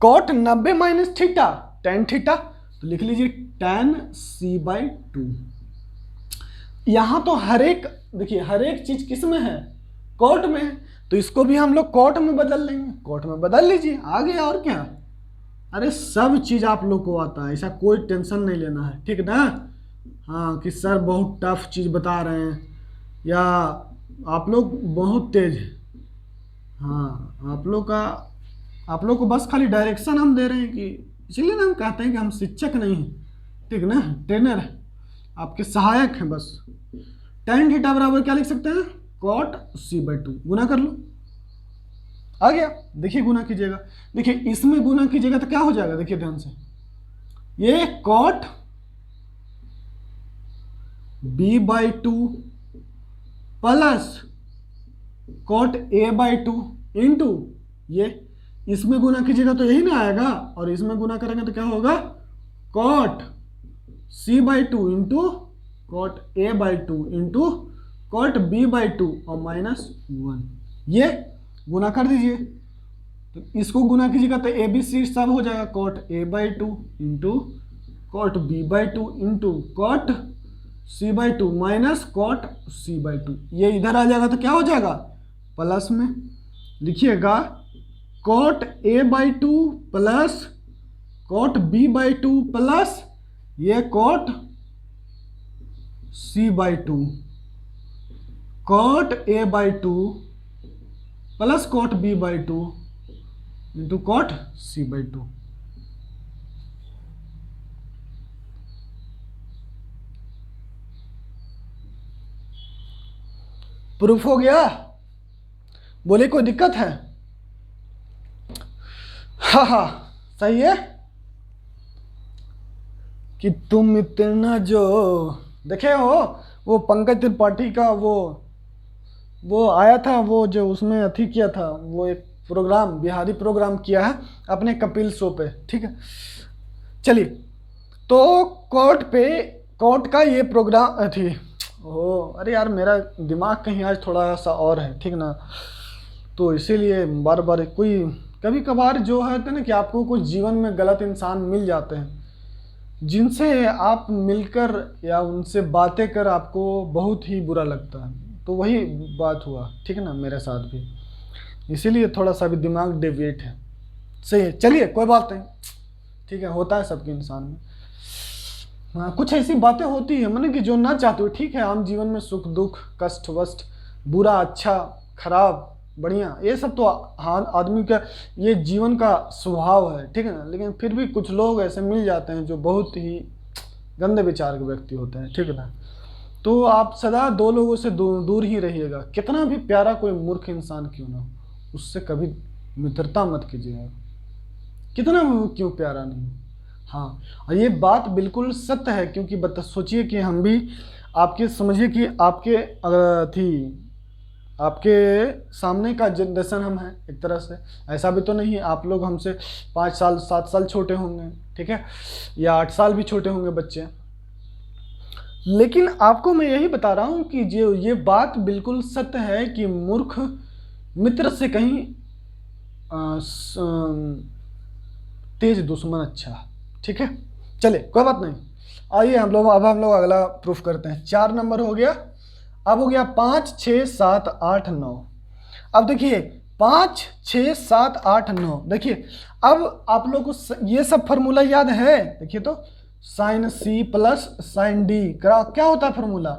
cot 90 minus theta tan theta, तो लिख लीजिए tan c/2। यहां तो हर एक, देखिए हर एक चीज किस में है? cot में है, तो इसको भी हम लोग cot में बदल लेंगे। cot में बदल लीजिए, आ गया। और क्या? अरे सब चीज आप लोग को आता है, ऐसा कोई टेंशन नहीं लेना है, ठीक ना? हाँ, कि सर बहुत टफ चीज बता रहे हैं या आप लोग बहुत तेज हैं। हाँ, आप लोग का आप लोग को बस खाली डायरेक्शन हम दे रहे हैं कि, इसलिए ना हम कहते हैं कि हम शिक्षक नहीं हैं, ठीक ना, ट्रेनर है, आपके सहायक हैं बस। tan थीटा बराबर क्या लिख सकते हैं, cot c/2, गुना कर लो, आ गया। देखिए गुना कीजिएगा, देखिए इसमें गुना कीजिएगा तो क्या हो जाएगा, देखिए ध्यान से, ये cot b/2 plus cot a/2 into ये, इसमें गुना कीजिएगा तो यही ना आएगा, और इसमें गुना करेंगे तो क्या होगा, cot c/2 into cot a/2 into cot b/2 और -1, ये गुना कर दीजिए। तो इसको गुना कीजिएगा तो ए बी सी सब हो जाएगा, cot a/2 into cot b/2 into cot c/2 minus cot c/2, ये इधर आ जाएगा तो क्या हो जाएगा, प्लस में लिखिएगा cot a/2 plus cot b/2 plus ये cot c/2, cot a/2 plus cot b/2 into cot c/2। Proof हो गया, बोले कोई दिक्कत है, हाँ हाँ सही है कि तुम इतना जो देखे हो, वो पंकज त्रिपाठी का वो आया था, वो जो उसमें अथी किया था, वो एक प्रोग्राम बिहारी प्रोग्राम किया है अपने कपिल शो पे, ठीक है। चलिए तो कोर्ट का ये प्रोग्राम थी, ओ अरे यार मेरा दिमाग कहीं आज थोड़ा सा और है, ठीक ना, तो इसीलिए बार बार कोई कभी कभार जो है ना कि आपको कुछ जीवन में गलत इंसान मिल जाते हैं, जिनसे आप मिलकर या उनसे बातें कर आपको बहुत ही बुरा लगता है, तो वही बात हुआ, ठीक है ना, मेरे साथ भी, इसीलिए थोड़ा सा भी दिमाग डेविएट है, सही है। चलिए कोई बात नहीं, ठीक है, होता है सबके इंसान में, हाँ कुछ ऐसी बातें होती है मैंने कि जो ना चाहते हो, ठीक है, आम जीवन में सुख दुख कष्ट वष्ट बुरा अच्छा खराब बढ़िया ये सब तो हाँ आदमी का ये जीवन का स्वभाव है, ठीक है ना, लेकिन फिर भी कुछ लोग ऐसे मिल जाते हैं जो बहुत ही गंदे विचार के व्यक्ति होते हैं, ठीक है ना, तो आप सदा दो लोगों से दूर ही रहिएगा, कितना भी प्यारा कोई मूर्ख इंसान क्यों ना हो, उससे कभी मित्रता मत कीजिएगा, कितना भी क्यों प्यारा नहीं। हाँ और ये बात बिल्कुल सत्य है, क्योंकि सोचिए कि हम भी आपके समझिए कि आपके सामने का जनरेशन हम हैं एक तरह से, ऐसा भी तो नहीं है आप लोग हमसे 5 साल 7 साल छोटे होंगे, ठीक है, या 8 साल भी छोटे होंगे बच्चे, लेकिन आपको मैं यही बता रहा हूँ कि जो ये बात बिल्कुल सत्य है कि मूर्ख मित्र से कहीं तेज दुश्मन अच्छा है, ठीक है। चलिए कोई बात नहीं, आइए हम लोग अगला प्रूफ करते हैं। 4 नंबर हो गया, अब हो गया 5 6 7 8 9। अब देखिए 5 6 7 8 9, देखिए अब आप लोग को ये सब फार्मूला याद है, देखिए तो sine C plus sine D क्या होता है formula,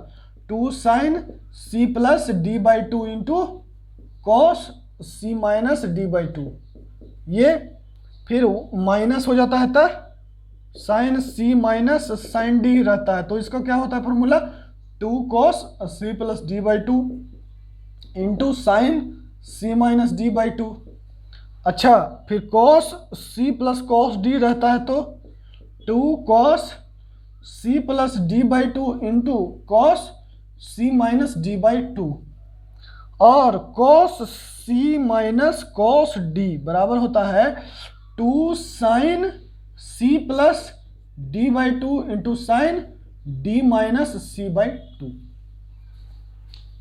2 sine C plus D by 2 into cos C minus D by 2, ये फिर माइनस हो जाता है तो sine C minus sine D रहता है, तो इसका क्या होता है formula, 2 cos C plus D by 2 into sine C minus D by 2। अच्छा फिर cos C plus cos D रहता है तो 2 cos C plus D by 2 into cos C minus D by 2, और cos C minus cos D बराबर होता है 2 sine C plus D by 2 into sine D minus C by 2,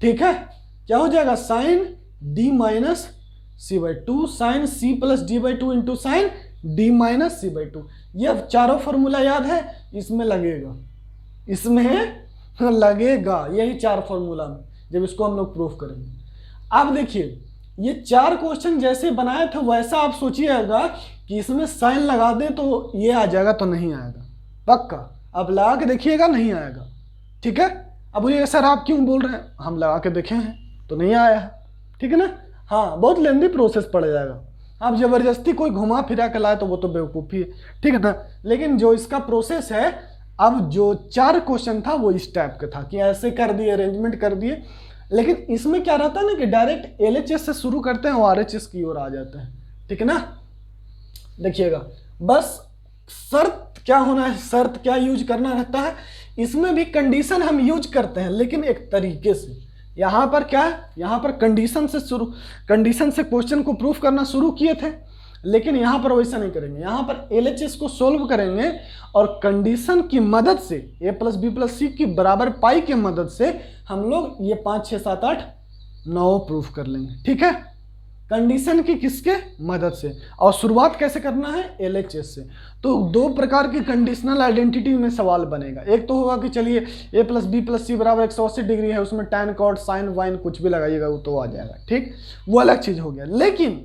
ठीक है, क्या हो जाएगा sine D minus C by 2 sine C plus D by 2 into sine D minus C by 2। ये चारों फॉर्मूला याद है, इसमें लगेगा यही 4 फॉर्मूला में, जब इसको हम लोग प्रूफ करेंगे। अब देखिए ये 4 क्वेश्चन जैसे बनाए थे वैसा आप सोचिएगा कि इसमें साइन लगा दे तो ये आ जाएगा, तो नहीं आएगा पक्का, अब लगा के देखिएगा नहीं आएगा, ठीक है। अब ये सर आप क्यों बोल रहे हैं, हम लगा के देखे हैं तो नहीं आया है, ठीक है ना, हाँ बहुत लेंदी प्रोसेस पड़ जाएगा, आप जबरदस्ती कोई घुमा फिरा के लाए तो वो तो बेवकूफ़ी है, ठीक है ना। लेकिन जो इसका प्रोसेस है, अब जो 4 क्वेश्चन था वो इस टाइप का था कि ऐसे कर दिए, अरेंजमेंट कर दिए। लेकिन इसमें क्या रहता है ना कि डायरेक्ट LHS से शुरू करते हैं और RHS की ओर आ जाते हैं, ठीक है ना। देखिएगा बस शर्त क्या होना है, शर्त क्या यूज करना रहता है, इसमें भी कंडीशन हम यूज करते हैं लेकिन एक तरीके से। यहाँ पर क्या है, यहाँ पर कंडीशन से क्वेश्चन को प्रूफ करना शुरू किए थे, लेकिन यहाँ पर वैसा नहीं करेंगे। यहाँ पर LHS को सोल्व करेंगे और कंडीशन की मदद से a + b + c की बराबर पाई की मदद से हम लोग ये 5, 6, 7, 8, 9 प्रूफ कर लेंगे, ठीक है। कंडीशन की किसके मदद से, और शुरुआत कैसे करना है, LHS से। तो 2 प्रकार की कंडीशनल आइडेंटिटी में सवाल बनेगा। एक तो होगा कि चलिए a + b + c बराबर 180 डिग्री है, उसमें tan cot sin वाइन कुछ भी लगाइएगा वो तो आ जाएगा, ठीक, वो अलग चीज हो गया। लेकिन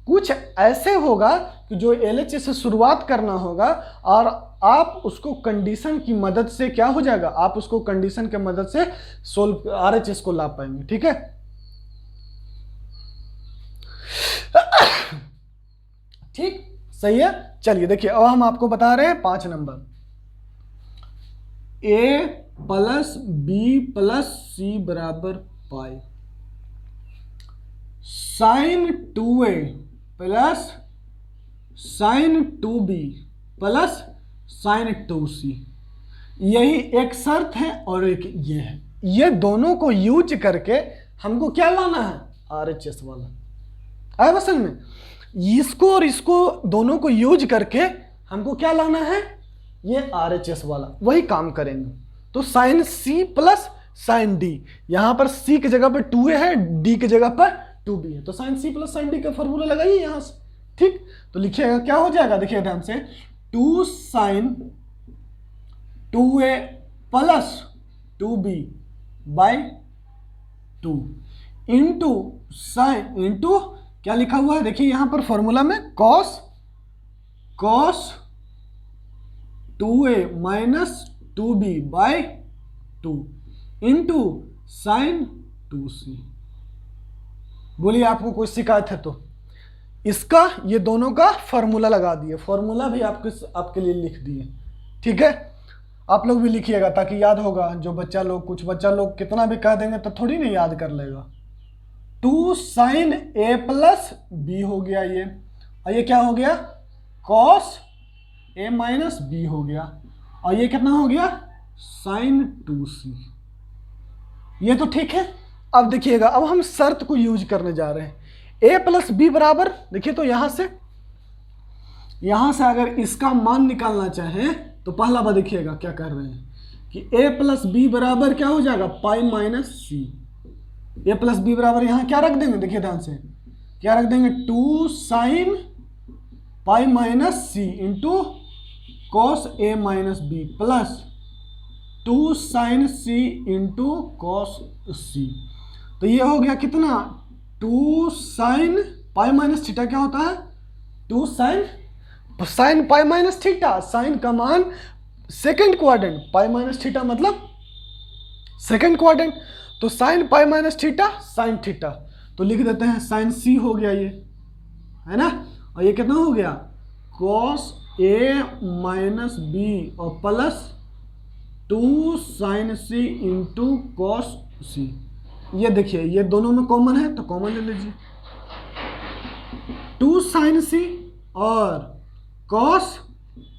कुछ ऐसे होगा कि जो LHS से शुरुआत करना होगा और आप उसको कंडीशन की मदद से क्या हो जाएगा, आप उसको कंडीशन के मदद से सोल्व RHS को ला पाएंगे, ठीक है। ठीक, सही है। चलिए देखिए अब हम आपको बता रहे हैं 5 नंबर, a + b + c बराबर पाई sin 2a + sin 2b + sin 2c। यही एक शर्त है और एक ये है। ये दोनों को यूज करके हमको क्या लाना है, RHS वाला। आए समझ में, इसको और इसको दोनों को यूज करके हमको क्या लाना है, ये RHS वाला, वही काम करेंगे। तो sin c + sin d, यहां पर c की जगह पर 2a है, d की जगह पर 2b है, तो sin c + sin d का फॉर्मूला लगाइए यहां से, ठीक। तो लिखिएगा क्या हो जाएगा, देखिए ध्यान से, 2 sin 2a + 2b / 2 into sine into क्या लिखा हुआ है, देखिए यहां पर फॉर्मूला में cos 2a - 2b / 2 into sin 2c। बोलिए आपको कोई शिकायत है तो इसका, ये दोनों का फॉर्मूला लगा दिए, फॉर्मूला भी आपके लिए लिख दिए, ठीक है। आप लोग भी लिखिएगा ताकि याद होगा। जो बच्चा लोग, कुछ बच्चा लोग कितना भी कह देंगे तो थोड़ी नहीं याद कर लेगा। 2 sin a + b हो गया ये, और ये क्या हो गया, cos a - b हो गया, और ये कितना हो गया, sin 2c। ये तो ठीक है। अब देखिएगा, अब हम शर्त को यूज करने जा रहे हैं। a + b बराबर, देखिए तो यहां से अगर इसका मान निकालना चाहें तो पहला बार देखिएगा क्या कर रहे हैं कि a + b बराबर क्या हो जाएगा, पाई - c। a + b बराबर यहां क्या रख देंगे, देखिए ध्यान से क्या रख देंगे, 2 sin pi - c into cos a - b plus 2 sin c into cos c। तो ये हो गया कितना, 2 sin पाई - थीटा क्या होता है, 2 sin पाई - थीटा, साइन का मान सेकेंड क्वाड्रेंट, पाई - थीटा मतलब सेकेंड क्वाड्रेंट, तो sine pi - theta sine theta, तो लिख देते हैं साइन c हो गया ये, है ना। और ये कितना हो गया, cos a - b और plus 2 sin c into cos c। ये देखिए ये दोनों में कॉमन है तो कॉमन ले लीजिए, 2 sin c और cos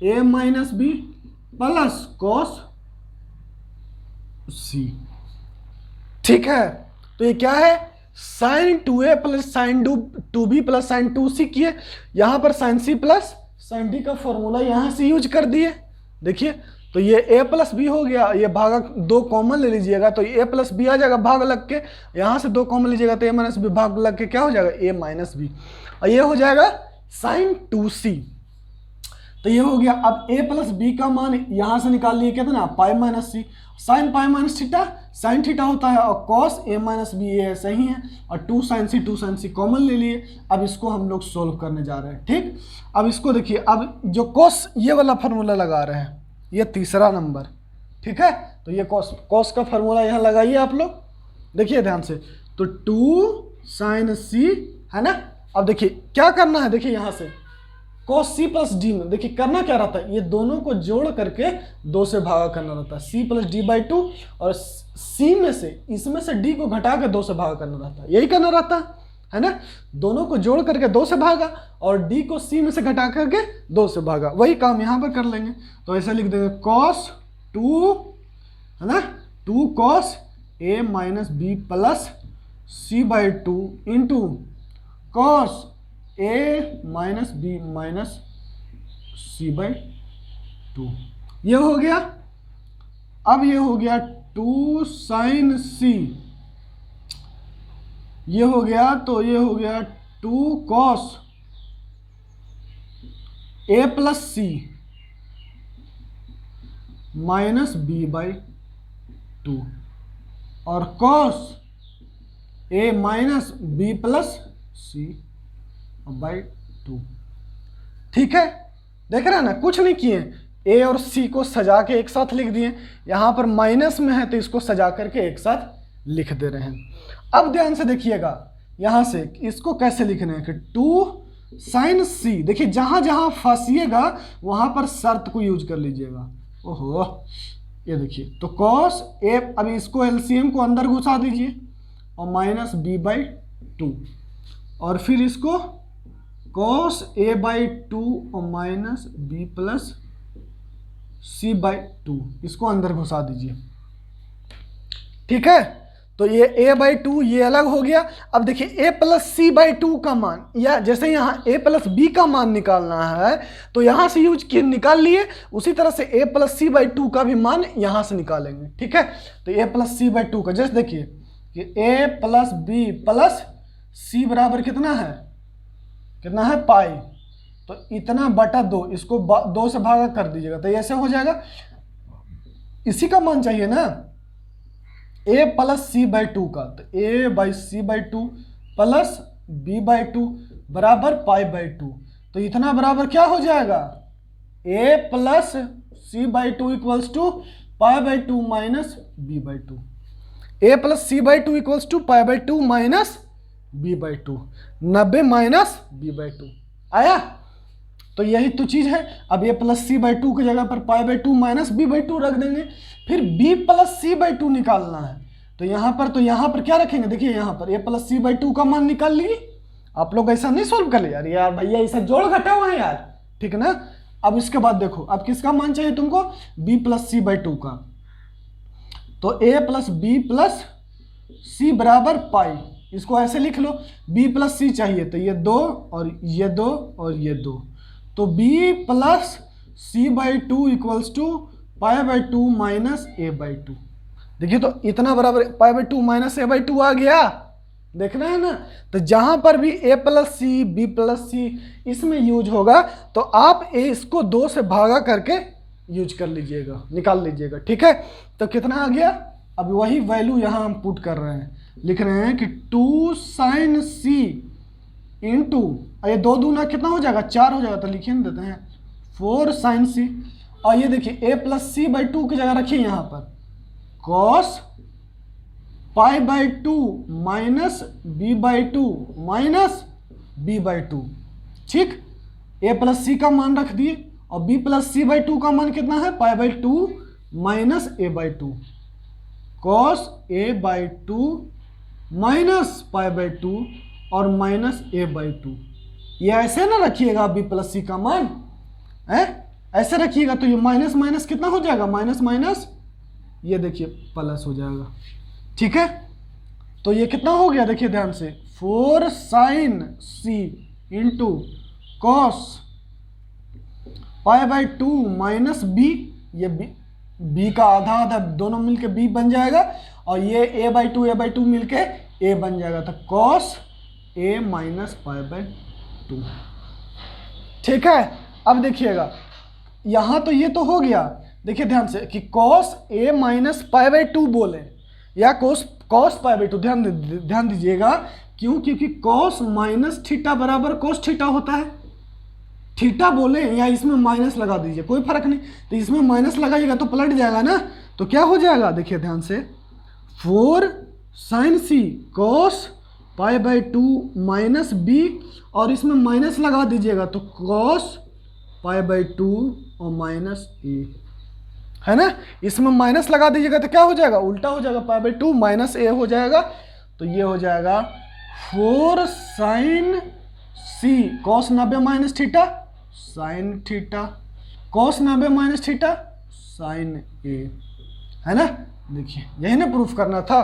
a - b plus cos c, ठीक है। तो ये क्या है, sin 2a + sin 2b + sin 2c किए, यहां पर sin c + sin d का फॉर्मूला यहां से यूज कर दिए। देखिए तो ये a + b हो गया, ये भागा 2 कॉमन ले लीजिएगा तो a + b आ जाएगा भाग लग के, यहां से 2 कॉमन लीजिएगा तो a - b भाग लग के क्या हो जाएगा, a - b, और ये हो जाएगा sin 2c। तो ये हो गया। अब a + b का मान यहां से निकाल लिए कितना, पाई - c, साइन पाई - थीटा साइन थीटा होता है, और cos a - b ये सही है, और 2 sin c कॉमन ले लिए। अब इसको हम लोग सोल्व करने जा रहे हैं, ठीक। अब इसको देखिए, अब जो cos ये वाला फार्मूला लगा रहे हैं, ये तीसरा नंबर, ठीक है। तो ये cos का फार्मूला यहाँ लगाइए आप लोग, देखिए ध्यान से, तो 2 sin c है ना, अब देखिए क्या करना है, देखिए यहाँ से cos c प्लस डी में देखिए करना क्या रहता है, ये दोनों को जोड़ करके 2 से भागा करना रहता है, c प्लस डी बाई 2, और c में से इसमें से d को घटा के 2 से भागा करना रहता है, यही करना रहता है ना। दोनों को जोड़ करके 2 से भागा और d को c में से घटा करके 2 से भागा, वही काम यहाँ पर कर लेंगे। तो ऐसा लिख देंगे cos 2 है ना, 2 cos a minus B plus c by 2 into cos a minus B minus c by 2, ये हो गया। अब ये हो गया 2 sin c, ये हो गया, तो ये हो गया 2 cos a plus C minus B by 2 और cos a minus B plus C by 2। ठीक है, देख रहे हैं ना, कुछ नहीं किए, a और c को सजा के एक साथ लिख दिए, यहाँ पर माइनस में है तो इसको सजा करके एक साथ लिख दे रहे हैं। अब ध्यान से देखिएगा, यहाँ से इसको कैसे लिखना है कि 2 sin c, देखिए जहाँ जहाँ फंसिएगा वहाँ पर शर्त को यूज कर लीजिएगा। ओहो, ये देखिए, तो cos a, अभी इसको एलसीएम को अंदर घुसा दीजिए और माइनस बी बाई 2, और फिर इसको cos a बाई 2 और minus B plus C by 2, इसको अंदर घुसा दीजिए। ठीक है, तो ये a बाई 2 ये अलग हो गया। अब देखिए a प्लस सी बाई 2 का मान, या जैसे यहाँ a प्लस बी का मान निकालना है तो यहाँ से यूज किए निकाल लिए, उसी तरह से a प्लस सी बाई 2 का भी मान यहाँ से निकालेंगे। ठीक है, तो a प्लस सी बाई 2 का जैसे देखिए कि a plus B plus C बराबर कितना है पाई, तो इतना बटा 2, इसको 2 से भागा कर दीजिएगा तो ऐसे हो जाएगा। इसी का मान चाहिए ना a प्लस सी बाई 2 का, तो a by C by 2 plus b by 2 बराबर पाई बाई 2, तो इतना बराबर क्या हो जाएगा, a plus C by 2 equals to pi by 2 minus B by 2, a plus C by 2 equals to pi by 2 minus B by 2, 90 minus B by 2 आया। तो यही तो चीज़ है। अब ये प्लस सी बाई 2 की जगह पर pi by 2 minus B by 2 रख देंगे, फिर b प्लस सी बाई 2 निकालना है, तो यहाँ पर क्या रखेंगे, देखिए यहाँ पर a प्लस सी बाई 2 का मान निकाल लिए। आप लोग ऐसा नहीं सोल्व कर ले यार भैया ऐसा जोड़ घटा हुआ है यार, ठीक है ना। अब इसके बाद देखो, अब किसका मान चाहिए तुमको, b प्लस सी बाई 2 का, तो a plus B plus C बराबर पाई, इसको ऐसे लिख लो, b प्लस सी चाहिए तो ये 2 और ये 2 और ये 2, तो b plus C by 2 equals to pi by 2 minus A by 2। देखिए तो इतना बराबर pi by 2 minus A by 2 आ गया, देखना है ना। तो जहां पर भी a plus C B plus C इसमें यूज होगा तो आप इसको 2 से भागा करके यूज कर लीजिएगा, निकाल लीजिएगा। ठीक है, तो कितना आ गया, अब वही वैल्यू यहाँ हम पुट कर रहे हैं, लिख रहे हैं कि 2 साइन सी इंटू, ये 2 दूना कितना हो जाएगा, 4 हो जाएगा, तो लिखिए ना देते हैं 4 साइन सी, और ये देखिए a प्लस सी बाई 2 की जगह रखिए यहाँ पर cos pi by 2 minus B by 2 minus B by 2। ठीक, a प्लस सी का मान रख दिए और b प्लस सी बाई 2 का मान कितना है, पाई by 2 minus A by 2, cos a by 2 minus pi by 2 और माइनस ए बाई 2। ये ऐसे ना रखिएगा b प्लस सी का मान है, ऐसे रखिएगा तो ये माइनस माइनस कितना हो जाएगा, माइनस माइनस ये देखिए प्लस हो जाएगा। ठीक है, तो ये कितना हो गया, देखिए ध्यान से 4 sine C into cos pi by 2 minus B, ये बी का आधा आधा दोनों मिलके बी बन जाएगा, और ये a बाई 2 मिलके a बन जाएगा, तो cos a minus pi by 2। ठीक है, अब देखिएगा यहाँ तो ये तो हो गया, देखिए ध्यान से कि cos a minus pi by 2 बोले या cos पाई बाई 2, ध्यान दीजिएगा, क्यों, क्योंकि cos माइनस थीटा बराबर cos थीटा होता है। थीटा बोले या इसमें माइनस लगा दीजिए, कोई फर्क नहीं, तो इसमें माइनस लगाइएगा तो पलट जाएगा ना, तो क्या हो जाएगा, देखिए ध्यान से 4 sine C cos pi by two minus B, और इसमें माइनस लगा दीजिएगा तो कॉस पाई बाई टू और माइनस ए, है ना। इसमें माइनस लगा दीजिएगा तो क्या हो जाएगा, उल्टा हो जाएगा, pi by two minus A हो जाएगा। तो ये हो जाएगा 4 sine C cos 90 minus theta sine theta, cos 90 minus theta sine A, है ना। देखिए यही ना प्रूफ करना था।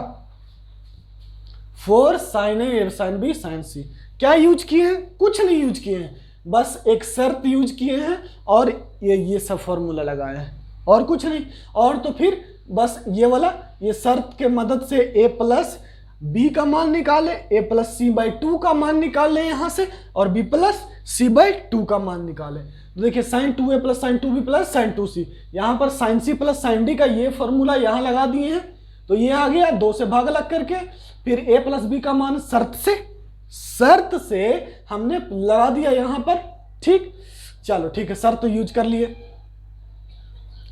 4 sine A sine B sine C, क्या यूज किए हैं, कुछ नहीं यूज किए हैं, बस एक शर्त यूज किए हैं और ये सब फॉर्मूला लगाए हैं और कुछ नहीं। और तो फिर बस ये वाला ये शर्त के मदद से a प्लस बी का मान निकाले, a plus C by two का मान निकाले यहाँ से, और b plus C by two का मान निकाले। तो देखिए sine 2a plus sine 2b plus sine 2c, यहाँ पर sine c plus sine d का ये फॉर्मूला यहाँ लगा दिए हैं। तो ये आ गया 2 से भाग लग करके, फिर a प्लस बी का मान शर्त से हमने लगा दिया यहाँ पर, ठीक। चलो ठीक है, शर्त तो यूज कर लिए,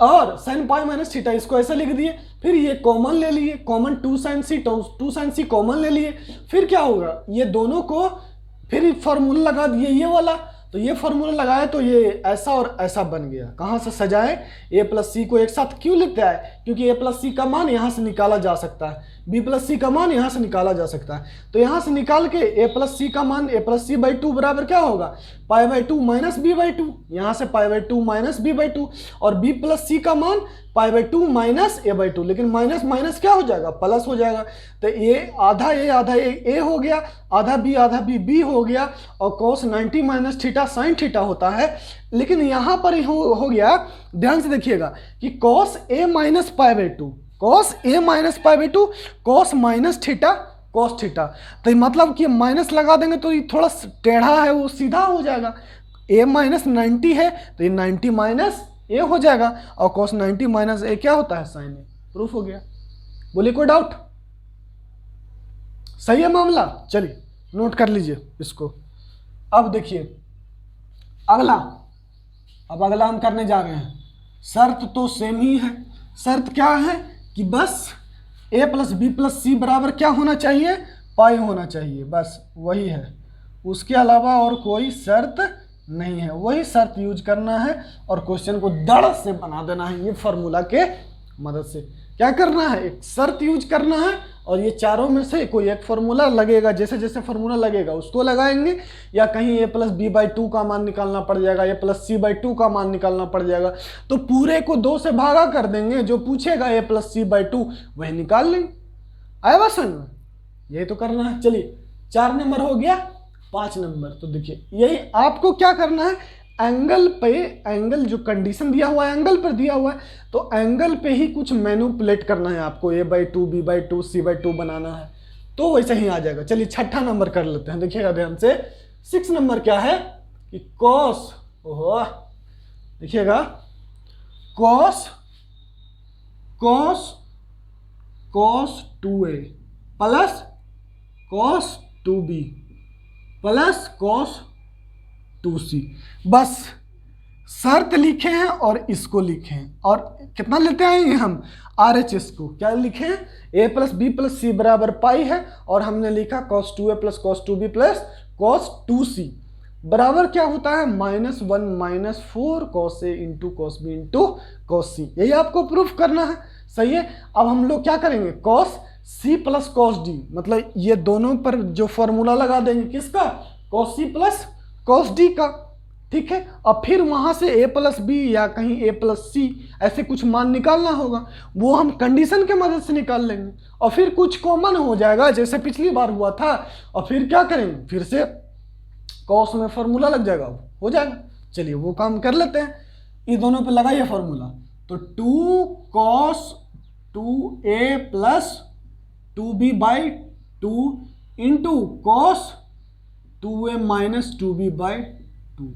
और साइन पाई माइनस थीटा इसको ऐसा लिख दिए, फिर ये कॉमन ले लिए, कॉमन 2 साइन सी कॉमन ले लिए, फिर क्या होगा, ये दोनों को फिर फॉर्मूला लगा दिए ये वाला, तो ये फॉर्मूला लगाए तो ये ऐसा और ऐसा बन गया। कहाँ से सजाए, ए प्लस सी को एक साथ क्यों लिखते हैं, क्योंकि ए प्लस सी का मान यहाँ से निकाला जा सकता है, बी प्लस सी का मान यहाँ से निकाला जा सकता है। तो यहाँ से निकाल के ए प्लस सी का मान A plus C by two बराबर क्या होगा, pi by two minus B by two, यहाँ से pi by two minus B by two, और बी प्लस सी का मान pi by two minus A by two, लेकिन माइनस माइनस क्या हो जाएगा, प्लस हो जाएगा। तो ये आधा ए हो गया, आधा बी बी हो गया, और cos 90 minus theta sine theta होता है। लेकिन यहाँ पर हो गया, ध्यान से देखिएगा कि cos A minus pi by to, cos A minus pi by to, cos minus theta cos theta, तो मतलब कि माइनस लगा देंगे तो ये थोड़ा टेढ़ा है, वो सीधा हो जाएगा। ए माइनस 90 है तो ये 90 माइनस ए हो जाएगा, और कॉस 90 माइनस ए क्या होता है, साइन ए। प्रूफ हो गया, बोलिए कोई डाउट, सही है मामला। चलिए नोट कर लीजिए इसको। अब देखिए अगला, अब अगला हम करने जा रहे हैं, शर्त तो सेम ही है। शर्त क्या है कि बस a plus B plus C बराबर क्या होना चाहिए, पाई होना चाहिए, बस वही है, उसके अलावा और कोई शर्त नहीं है। वही शर्त यूज करना है और क्वेश्चन को दड़ से बना देना है, ये फॉर्मूला के मदद से। क्या करना है, एक शर्त यूज करना है, और ये चारों में से कोई एक फॉर्मूला लगेगा, जैसे जैसे फॉर्मूला लगेगा उसको लगाएंगे, या कहीं ए प्लस बी बाई टू का मान निकालना पड़ जाएगा, ए प्लस सी बाई टू का मान निकालना पड़ जाएगा, तो पूरे को 2 से भागा कर देंगे, जो पूछेगा ए प्लस सी बाई टू वही निकाल लेंगे। आया बात समझ में, यही तो करना है। चलिए 4 नंबर हो गया, 5 नंबर, तो देखिए यही आपको क्या करना है, एंगल पे, एंगल जो कंडीशन दिया हुआ है एंगल पर दिया हुआ है, तो एंगल पे ही कुछ मैनिपुलेट करना है आपको, A by two B by two C by two बनाना है, तो वैसे ही आ जाएगा। चलिए 6ठा नंबर कर लेते हैं, देखिएगा ध्यान से। 6 नंबर क्या है कि कॉस, ओहो देखिएगा, cos cos cos 2a plus cos 2b plus cos 2c, बस शर्त लिखे हैं और इसको लिखे हैं, और कितना लेते आएंगे हम, RHS को क्या लिखे हैं, a plus B plus C बराबर पाई है, और हमने लिखा cos 2a plus cos 2b plus cos 2c बराबर क्या होता है, -1 minus 4 cos a into cos b into cos c। यही आपको प्रूफ करना है, सही है। अब हम लोग क्या करेंगे, cos c plus cos d, मतलब ये दोनों पर जो फॉर्मूला लगा देंगे, किसका, cos c plus cos d का, ठीक है। और फिर वहां से a प्लस बी या कहीं a प्लस सी ऐसे कुछ मान निकालना होगा, वो हम कंडीशन के मदद से निकाल लेंगे, और फिर कुछ कॉमन हो जाएगा जैसे पिछली बार हुआ था, और फिर क्या करेंगे, फिर से cos में फॉर्मूला लग जाएगा, हो जाएगा। चलिए वो काम कर लेते हैं, ये दोनों पे लगाइए फॉर्मूला, तो 2 cos 2a plus 2b by 2 into cos 2a minus 2b by 2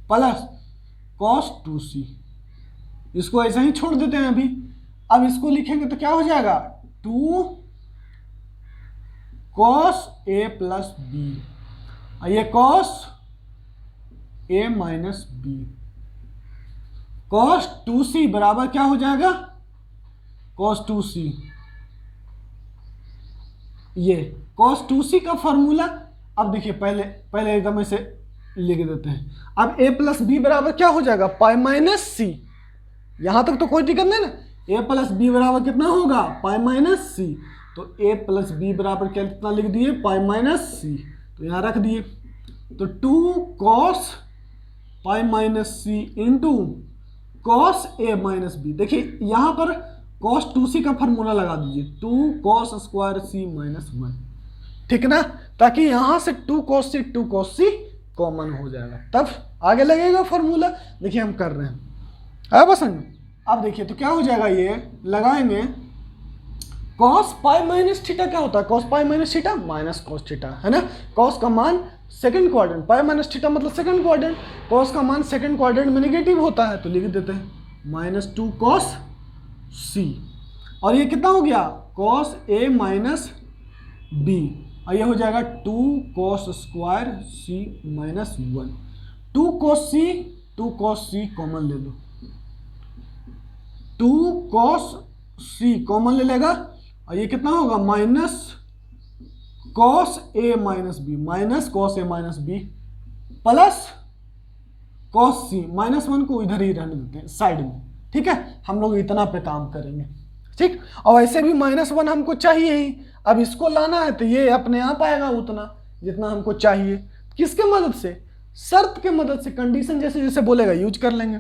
plus cos 2c, इसको ऐसा ही छोड़ देते हैं अभी। अब इसको लिखेंगे तो क्या हो जाएगा, 2 cos a प्लस b, ये cos a minus b, cos 2c बराबर क्या हो जाएगा, cos 2c, ये कॉस 2c का फॉर्मूला, अब देखिए पहले एकदम ऐसे लिख देते हैं। अब a प्लस बी बराबर क्या हो जाएगा, पाई माइनस सी। यहां तक तो कोई दिक्कत नहीं ना, a प्लस बी बराबर कितना होगा, पाई माइनस सी। तो a प्लस बी बराबर क्या कितना लिख दिए, पाई माइनस सी, तो यहां रख दिए। तो 2 cos pi minus C into cos a minus B. देखिए यहां पर कॉस 2c का फॉर्मूला लगा दीजिए, 2 कॉस स्क्वायर c माइनस 1, ठीक ना, ताकि यहां से 2 cos c कॉमन हो जाएगा, तब आगे लगेगा फॉर्मूला। देखिए हम कर रहे हैं, है पसंद। अब देखिए तो क्या हो जाएगा, ये लगाएंगे कॉस पाई माइनस थीटा, क्या होता है cos pi minus theta, minus cos theta, है ना। कॉस का मान सेकंड क्वाड्रेंट, पाई माइनस थीटा मतलब सेकंड क्वाड्रेंट, कॉस का मान सेकंड क्वाड्रेंट में नेगेटिव होता है, तो लिख देते हैं माइनस 2 कॉस सी। और ये कितना हो गया, कॉस ए माइनस बी, और ये हो जाएगा 2 कॉस स्क्वायर सी माइनस 1। 2 कॉस सी कॉमन ले लो, 2 कॉस सी कॉमन ले लेगा, और ये कितना होगा, minus cos A minus B, minus cos A minus B plus cos C. Minus 1 को इधर ही रहने देते हैं साइड में, ठीक है, हम लोग इतना पे काम करेंगे, ठीक। और वैसे भी -1 हमको चाहिए ही, अब इसको लाना है तो ये अपने आप आएगा उतना जितना हमको चाहिए। किसके मदद से, शर्त के मदद से, कंडीशन जैसे जैसे बोलेगा यूज कर लेंगे।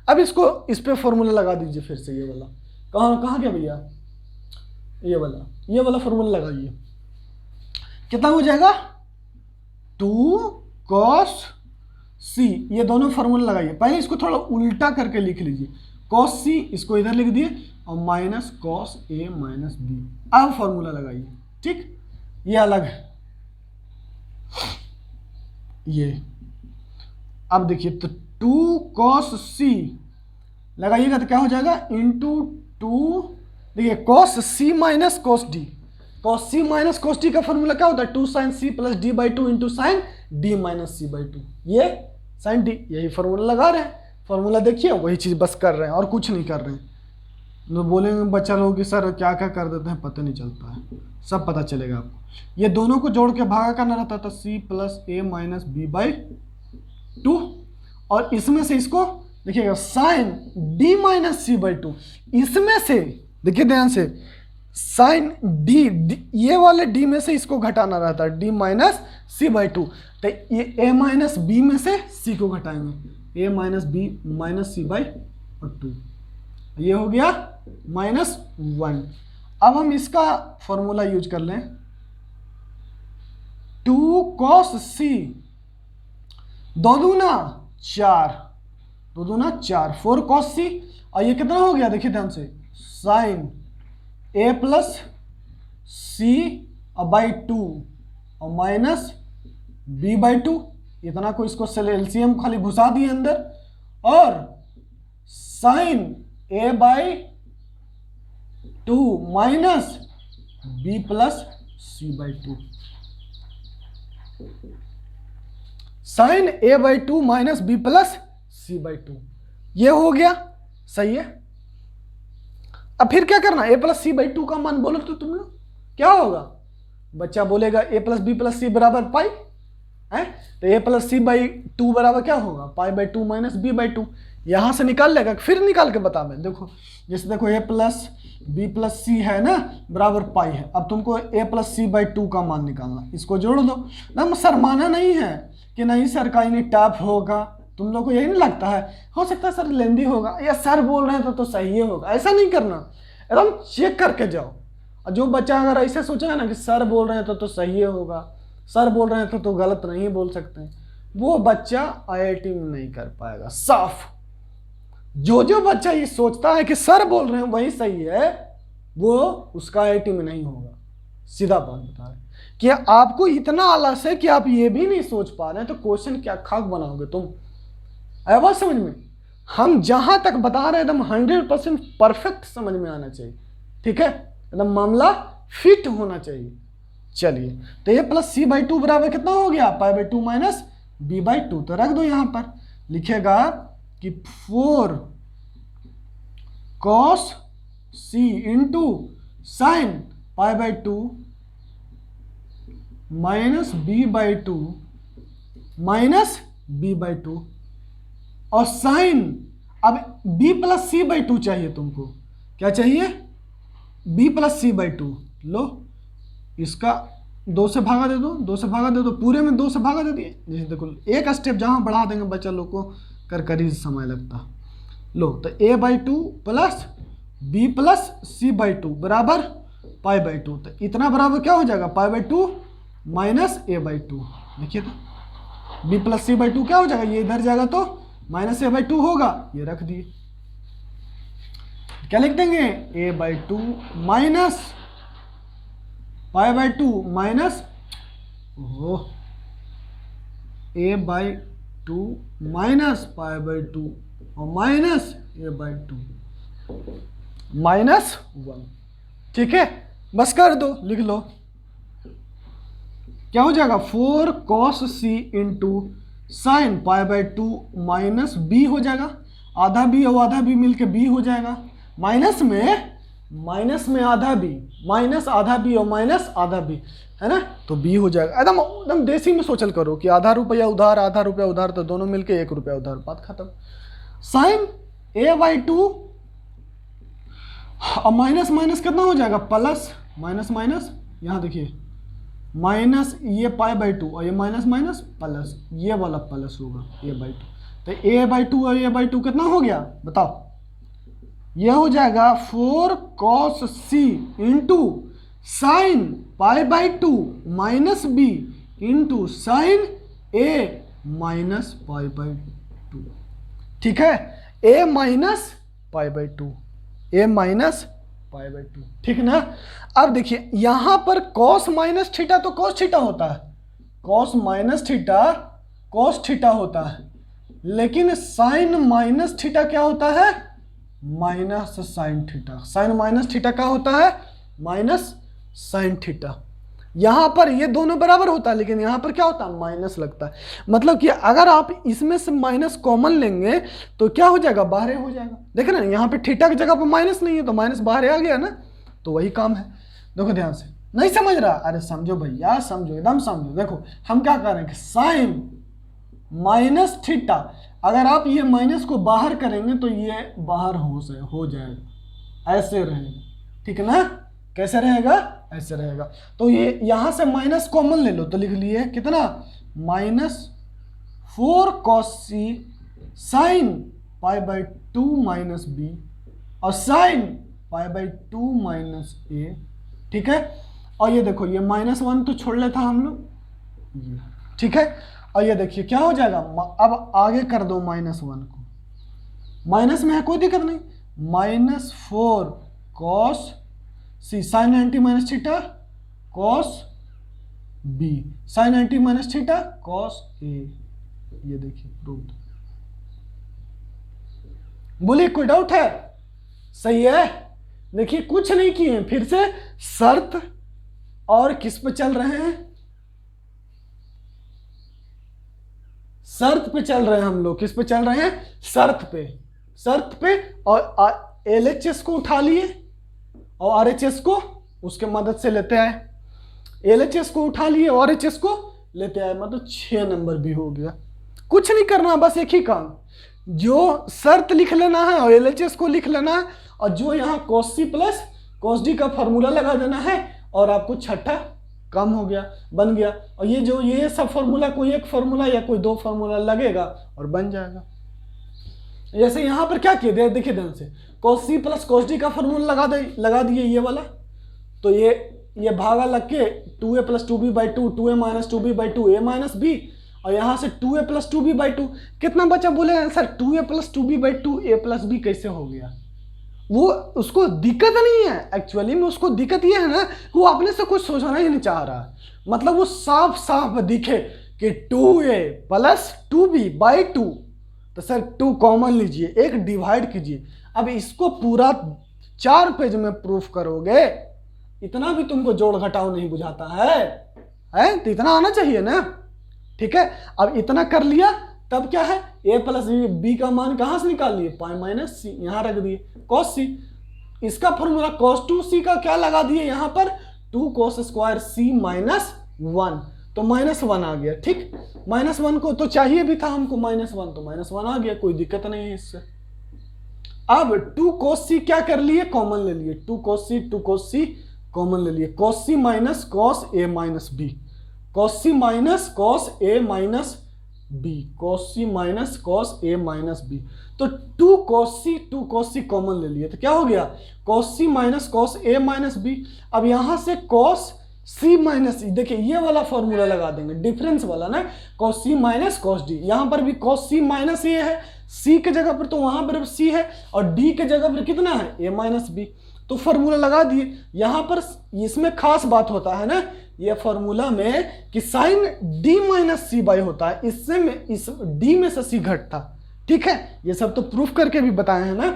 अब इसको इस पे फॉर्मूला लगा दीजिए फिर से, ये वाला कहाँ गया भैया, ये वाला फॉर्मूला लगाइए, कितना हो जाएगा 2 कॉस सी। ये दोनों फॉर्मूला लगाइए, पहले इसको थोड़ा उल्टा करके लिख लीजिए, कॉस सी इसको इधर लिख दिए और minus cos A minus B. अब फॉर्मूला लगाइए, ठीक, ये अलग है ये। अब देखिए तो 2 कॉस सी लगाइएगा तो क्या हो जाएगा, इंटू 2, देखिए cos C minus cos D, cos C minus cos D का फॉर्मूला क्या होता है, 2 sine C plus D by 2 into sine D minus C by 2, ये साइन डी, यही फॉर्मूला लगा रहे हैं। फॉर्मूला देखिए वही चीज़ बस कर रहे हैं और कुछ नहीं कर रहे हैं। तो बोलेंगे बच्चा लोग कि सर क्या क्या कर देते हैं, पता नहीं चलता है, सब पता चलेगा आपको। ये दोनों को जोड़ के भागा करना रहता था, C plus A minus B by 2, और इसमें से इसको देखिएगा sine D minus C by 2, इसमें से देखिए ध्यान से साइन डी, ये वाले डी में से इसको घटाना रहता है, डी माइनस सी बाई 2, तो ये ए माइनस बी में से सी को घटाएंगे, A minus B minus C by 2, ये हो गया -1। अब हम इसका फॉर्मूला यूज कर लें, 2 कॉस सी 2 दूना 4, 4 कॉस सी, और ये कितना हो गया देखिए ध्यान से, sine A plus C by 2 और माइनस बी बाई 2, इतना को इसको एलसीएम खाली घुसा दिए अंदर, और sine A by 2 minus B plus C by 2, sine A by 2 minus B plus C by 2, ये हो गया, सही है। अब फिर क्या करना, ए प्लस सी बाई 2 का मान बोलो तो तुम लोग क्या होगा, बच्चा बोलेगा ए प्लस बी प्लस सी बराबर पाई है, तो ए प्लस सी बाई 2 बराबर क्या होगा, pi by 2 minus B by 2, यहां से निकाल लेगा, फिर निकाल के बता मैं। देखो जैसे देखो ए प्लस बी प्लस सी है ना बराबर पाई है, अब तुमको ए प्लस सी बाई 2 का मान निकालना, इसको जोड़ दो ना। शर्माना नहीं है कि नहीं सर का इन्हें टफ होगा, तुम लोग को यही नहीं लगता है, हो सकता है सर लेंदी होगा, या सर बोल रहे हैं तो सही होगा, ऐसा नहीं करना, एकदम चेक करके जाओ। और जो बच्चा अगर ऐसे सोचेगा ना कि सर बोल रहे हैं तो सही होगा, सर बोल रहे हैं तो गलत नहीं बोल सकते, वो बच्चा आईआईटी में नहीं कर पाएगा। साफ जो बच्चा ये सोचता है कि सर बोल रहे हैं वही सही है, वो उसका आईआईटी में नहीं होगा। सीधा बात बता रहे कि आपको इतना आलस है कि आप ये भी नहीं सोच पा रहे हैं, तो क्वेश्चन क्या खाक बनाओगे तुम, आया बात समझ में। हम जहां तक बता रहे हैं एकदम 100% परफेक्ट समझ में आना चाहिए, ठीक है, एकदम मामला फिट होना चाहिए। चलिए तो ए प्लस सी बाई 2 बराबर कितना हो गया, pi by 2 minus B by 2, तो रख दो यहां पर, लिखेगा कि 4 cos C into sine pi by 2 minus B by two minus B by two, और साइन अब b plus C by two चाहिए तुमको, क्या चाहिए, b plus C by two. लो इसका 2 से भागा दे दो, 2 से भागा दे दो, पूरे में 2 से भागा दे दिए। जैसे देखो एक स्टेप जहां बढ़ा देंगे बच्चा लोग को कर ही समय लगता। लो तो a by two plus B plus C by two बराबर पाई बाई टू, तो इतना बराबर क्या हो जाएगा, pi by two minus A by two. देखिए तो b plus C by two क्या हो जाएगा, ये इधर जाएगा तो माइनस ए बाई टू होगा, ये रख दिए। क्या लिख देंगे, A by two minus pi by two minus A by two minus pi by two और minus A by two minus 1। ठीक है, बस कर दो, लिख लो। क्या हो जाएगा, 4 cos c into sine pi by two minus B हो जाएगा, आधा बी और आधा बी मिलके बी हो जाएगा, माइनस में आधा बी, माइनस आधा बी और माइनस आधा बी, है ना, तो बी हो जाएगा। एकदम एकदम देसी में सोचल करो कि आधा रुपया उधार आधा रुपया उधार, तो दोनों मिलके 1 रुपया उधार, बात खत्म। साइन ए बाई टू और माइनस माइनस कितना हो जाएगा, प्लस, माइनस माइनस, यहाँ देखिए माइनस ये पाई बाई टू और ये माइनस माइनस प्लस, ये वाला प्लस होगा ए बाई टू, तो ए बाई टू और ए बाई टू कितना हो गया बताओ, ये हो जाएगा 4 cos c into sine pi by two minus B into sine A minus pi by two. ठीक है, A minus pi by two, A minus pi by two, ठीक ना। अब देखिए यहां पर cos माइनस थीटा तो cos थीटा होता है, cos minus theta cos theta होता है, लेकिन साइन माइनस थीटा क्या होता है, minus sine theta. Sine minus theta क्या होता है, माइनस साइन थीटा। यहां पर ये दोनों बराबर होता है, लेकिन यहां पर क्या होता है, माइनस लगता है। मतलब कि अगर आप इसमें से माइनस कॉमन लेंगे तो क्या हो जाएगा, बाहर हो जाएगा। देखे ना यहाँ पे थीटा की जगह पर माइनस नहीं है तो माइनस बाहर आ गया ना, तो वही काम है। देखो ध्यान से, नहीं समझ रहा, अरे समझो भैया, समझो, एकदम समझो। देखो हम क्या कर रहे हैं, साइन माइनस थीटा, अगर आप ये माइनस को बाहर करेंगे तो ये बाहर हो जाएगा, ऐसे रहेगा, ठीक है ना। कैसे रहेगा, ऐसे रहेगा। तो ये यहां से माइनस कॉमन ले लो, तो लिख लिए कितना, minus 4 cos c sine pi by two minus B और sine pi by two minus A. ठीक है, और ये देखो ये -1 तो छोड़ लेता हम लोग, ये ठीक है। और ये देखिए क्या हो जाएगा, अब आगे कर दो -1 को, माइनस में है कोई दिक्कत नहीं, -4 cos c sine 90 minus theta cos b sine 90 minus theta cos a। ये देखिए प्रूव्ड। बोलिए कोई डाउट है, सही है। देखिए कुछ नहीं किए, फिर से शर्त और किस पे चल रहे हैं, शर्त पे चल रहे हैं हम लोग। किस पे चल रहे हैं, शर्त पे, शर्त पे। और LHS को उठा लिए और RHS को उसके मदद से लेते आए, LHS को उठा लिए और RHS को लेते आए, मतलब 6 नंबर भी हो गया। कुछ नहीं करना, बस एक ही काम, जो शर्त लिख लेना है और LHS को लिख लेना है, और जो यहाँ cos c plus cos d का फॉर्मूला लगा देना है, और आपको छठा कम हो गया, बन गया। और ये जो ये सब फॉर्मूला, कोई एक फॉर्मूला या कोई 2 फॉर्मूला लगेगा और बन जाएगा। जैसे यहाँ पर क्या किए, देखिए ध्यान से, cos c plus cos d का फॉर्मूला लगा दिए ये वाला, तो ये भागा लग के 2a plus 2b by 2, 2a minus 2b by 2, a minus b, और यहाँ से 2a प्लस 2b बाई 2 कितना बचा, बोले sir 2a plus 2b by 2 a plus b कैसे हो गया। वो उसको दिक्कत नहीं है, एक्चुअली में उसको दिक्कत ये है ना, वो अपने से कुछ सोचना ही नहीं चाह रहा। मतलब वो साफ साफ दिखे कि 2a प्लस 2b बाई 2, तो सर 2 कॉमन लीजिए, एक डिवाइड कीजिए। अब इसको पूरा 4 पेज में प्रूफ करोगे, इतना भी तुमको जोड़ घटाव नहीं बुझाता है तो इतना आना चाहिए ना। ठीक है, अब इतना कर लिया, तब क्या है, a प्लस b का मान कहां से निकाल लिए, पाई माइनस c, यहां रख दिए cos c। इसका फॉर्मूला cos 2c का क्या लगा दिए यहाँ पर, 2 cos स्क्वायर c माइनस 1, तो -1 आ गया। ठीक, -1 को तो चाहिए भी था हमको -1, तो -1 आ गया, कोई दिक्कत नहीं है इससे। अब 2 cos c क्या कर लिए, कॉमन ले लिए, 2 cos c कॉमन ले लिए, cos c minus cos a minus b, cos c minus cos a minus b, cos c minus cos a minus b, तो 2 cos c कॉमन ले लिए, तो क्या हो गया, cos c minus cos a minus b। अब यहां से cos c माइनस c, देखिए ये वाला फॉर्मूला लगा देंगे, डिफरेंस वाला ना, cos c minus cos d, यहां पर भी cos c माइनस a है, c के जगह पर तो वहां पर c है, और d के जगह पर कितना है, a माइनस b, तो फॉर्मूला लगा दिए। यहां पर इसमें खास बात होता है ना, ये फॉर्मूला में कि sine d minus C by होता है, इससे में इस d में से c घटता। ठीक है, ये सब तो प्रूफ करके भी बताए हैं ना,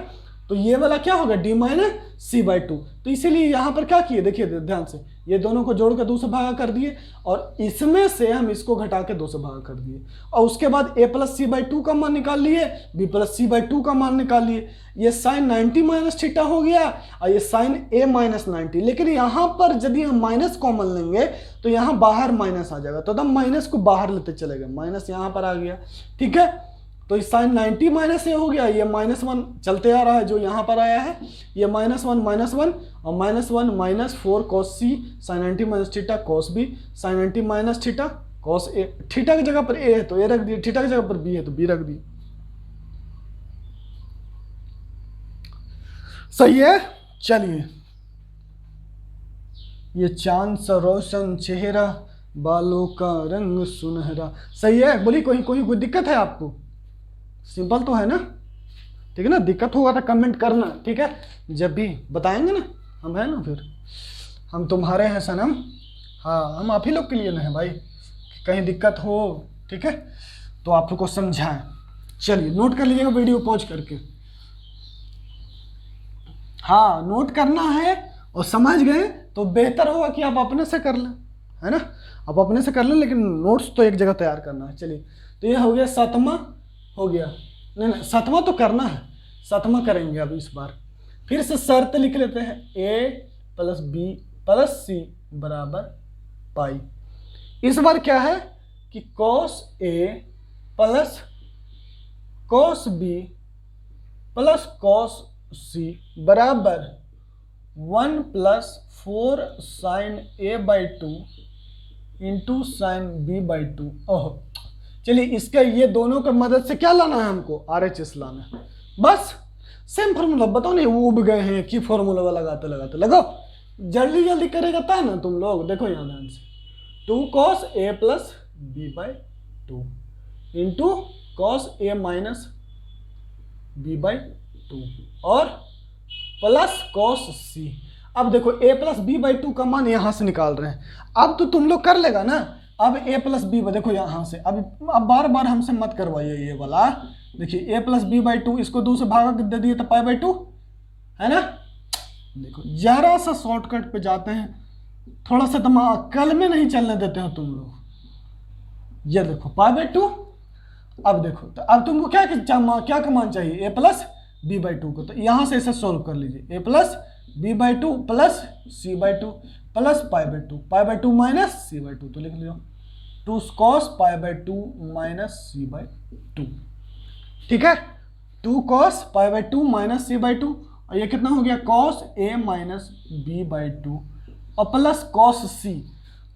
तो ये वाला क्या होगा, d माइनस सी बाई 2, तो इसीलिए यहां पर क्या किए, देखिए ध्यान से, ये दोनों को जोड़ कर 2 से भागा कर दिए, और इसमें से हम इसको घटा के 2 से भागा कर दिए, और उसके बाद a प्लस सी बाई 2 का मान निकाल लिए, b प्लस सी बाई 2 का मान निकाल लिए, ये साइन 90 माइनस थीटा हो गया, और ये साइन a माइनस 90। लेकिन यहां पर यदि हम माइनस कॉमन लेंगे तो यहां बाहर माइनस आ जाएगा, तो एकदम माइनस को बाहर लेते चले गए, माइनस यहां पर आ गया। ठीक है, तो इस साइन 90 माइनस ये हो गया, ये -1 चलते आ रहा है जो यहाँ पर आया है, ये -1 और -1 minus 4 cos c sine 90 minus theta cos b sine 90 minus theta cos a, theta की जगह पर a है तो a रख दिए, थीटा की जगह पर b है तो b रख दिए। सही है, चलिए, ये चांद सा रोशन चेहरा, बालों का रंग सुनहरा, सही है, बोली कोई दिक्कत है आपको, सिंपल तो है ना, ठीक है ना, दिक्कत होगा तो कमेंट करना, ठीक है, जब भी बताएंगे ना, हम है ना, फिर हम तुम्हारे हैं सनम, हाँ हम आप ही लोग के लिए ना है भाई, कहीं दिक्कत हो, ठीक है, तो आप लोग को समझाएं। चलिए नोट कर लीजिएगा वीडियो पॉज करके, हाँ नोट करना है, और समझ गए तो बेहतर होगा कि आप अपने से कर लें, है ना, आप अपने से कर लें, लेकिन नोट्स तो एक जगह तैयार करना है। चलिए, तो ये हो गया 7वां, हो गया, नहीं 7वां तो करना है, 7वां करेंगे अब इस बार, फिर से शर्त लिख लेते हैं, a plus b plus c बराबर पाई। इस बार क्या है कि cos a plus cos b plus cos c बराबर 1 plus 4 sine a by 2 into sine b by 2। ओह, चलिए इसका ये दोनों का मदद से क्या लाना है हमको, RHS लाना है, बस सेम फॉर्मूला, बताओ नहीं उब गए हैं कि फॉर्मूला लगाते लगाते, लगाओ जल्दी जल्दी करेगा था ना तुम लोग, देखो यहाँ ध्यान से, 2 cos a plus b by 2 into cos a minus b by 2 और प्लस cos c। अब देखो a प्लस b बाई 2 का मान यहां से निकाल रहे हैं, अब तो तुम लोग कर लेगा ना, अब a प्लस बी, देखो यहां से, अब बार बार हमसे मत करवाइए ये वाला, देखिए a प्लस बी बाई 2, इसको 2 से भागा दे दिए तो पाई बाई 2, है ना, देखो जरा सा शॉर्टकट पे जाते हैं, थोड़ा सा दिमाग अक्ल में नहीं चलने देते हो तुम लोग, ये देखो पाई बाई 2, अब देखो तो अब तुमको क्या का मान चाहिए, a प्लस बी बाई 2 को, तो यहां से इसे सोल्व कर लीजिए, a plus B by 2 plus C by 2 plus pi by 2 minus C by 2, तो लिख लो 2 cos pi by 2 minus C by 2, ठीक है, 2 cos pi by 2 minus C by 2, और ये कितना हो गया cos a minus B by 2 और plus cos c।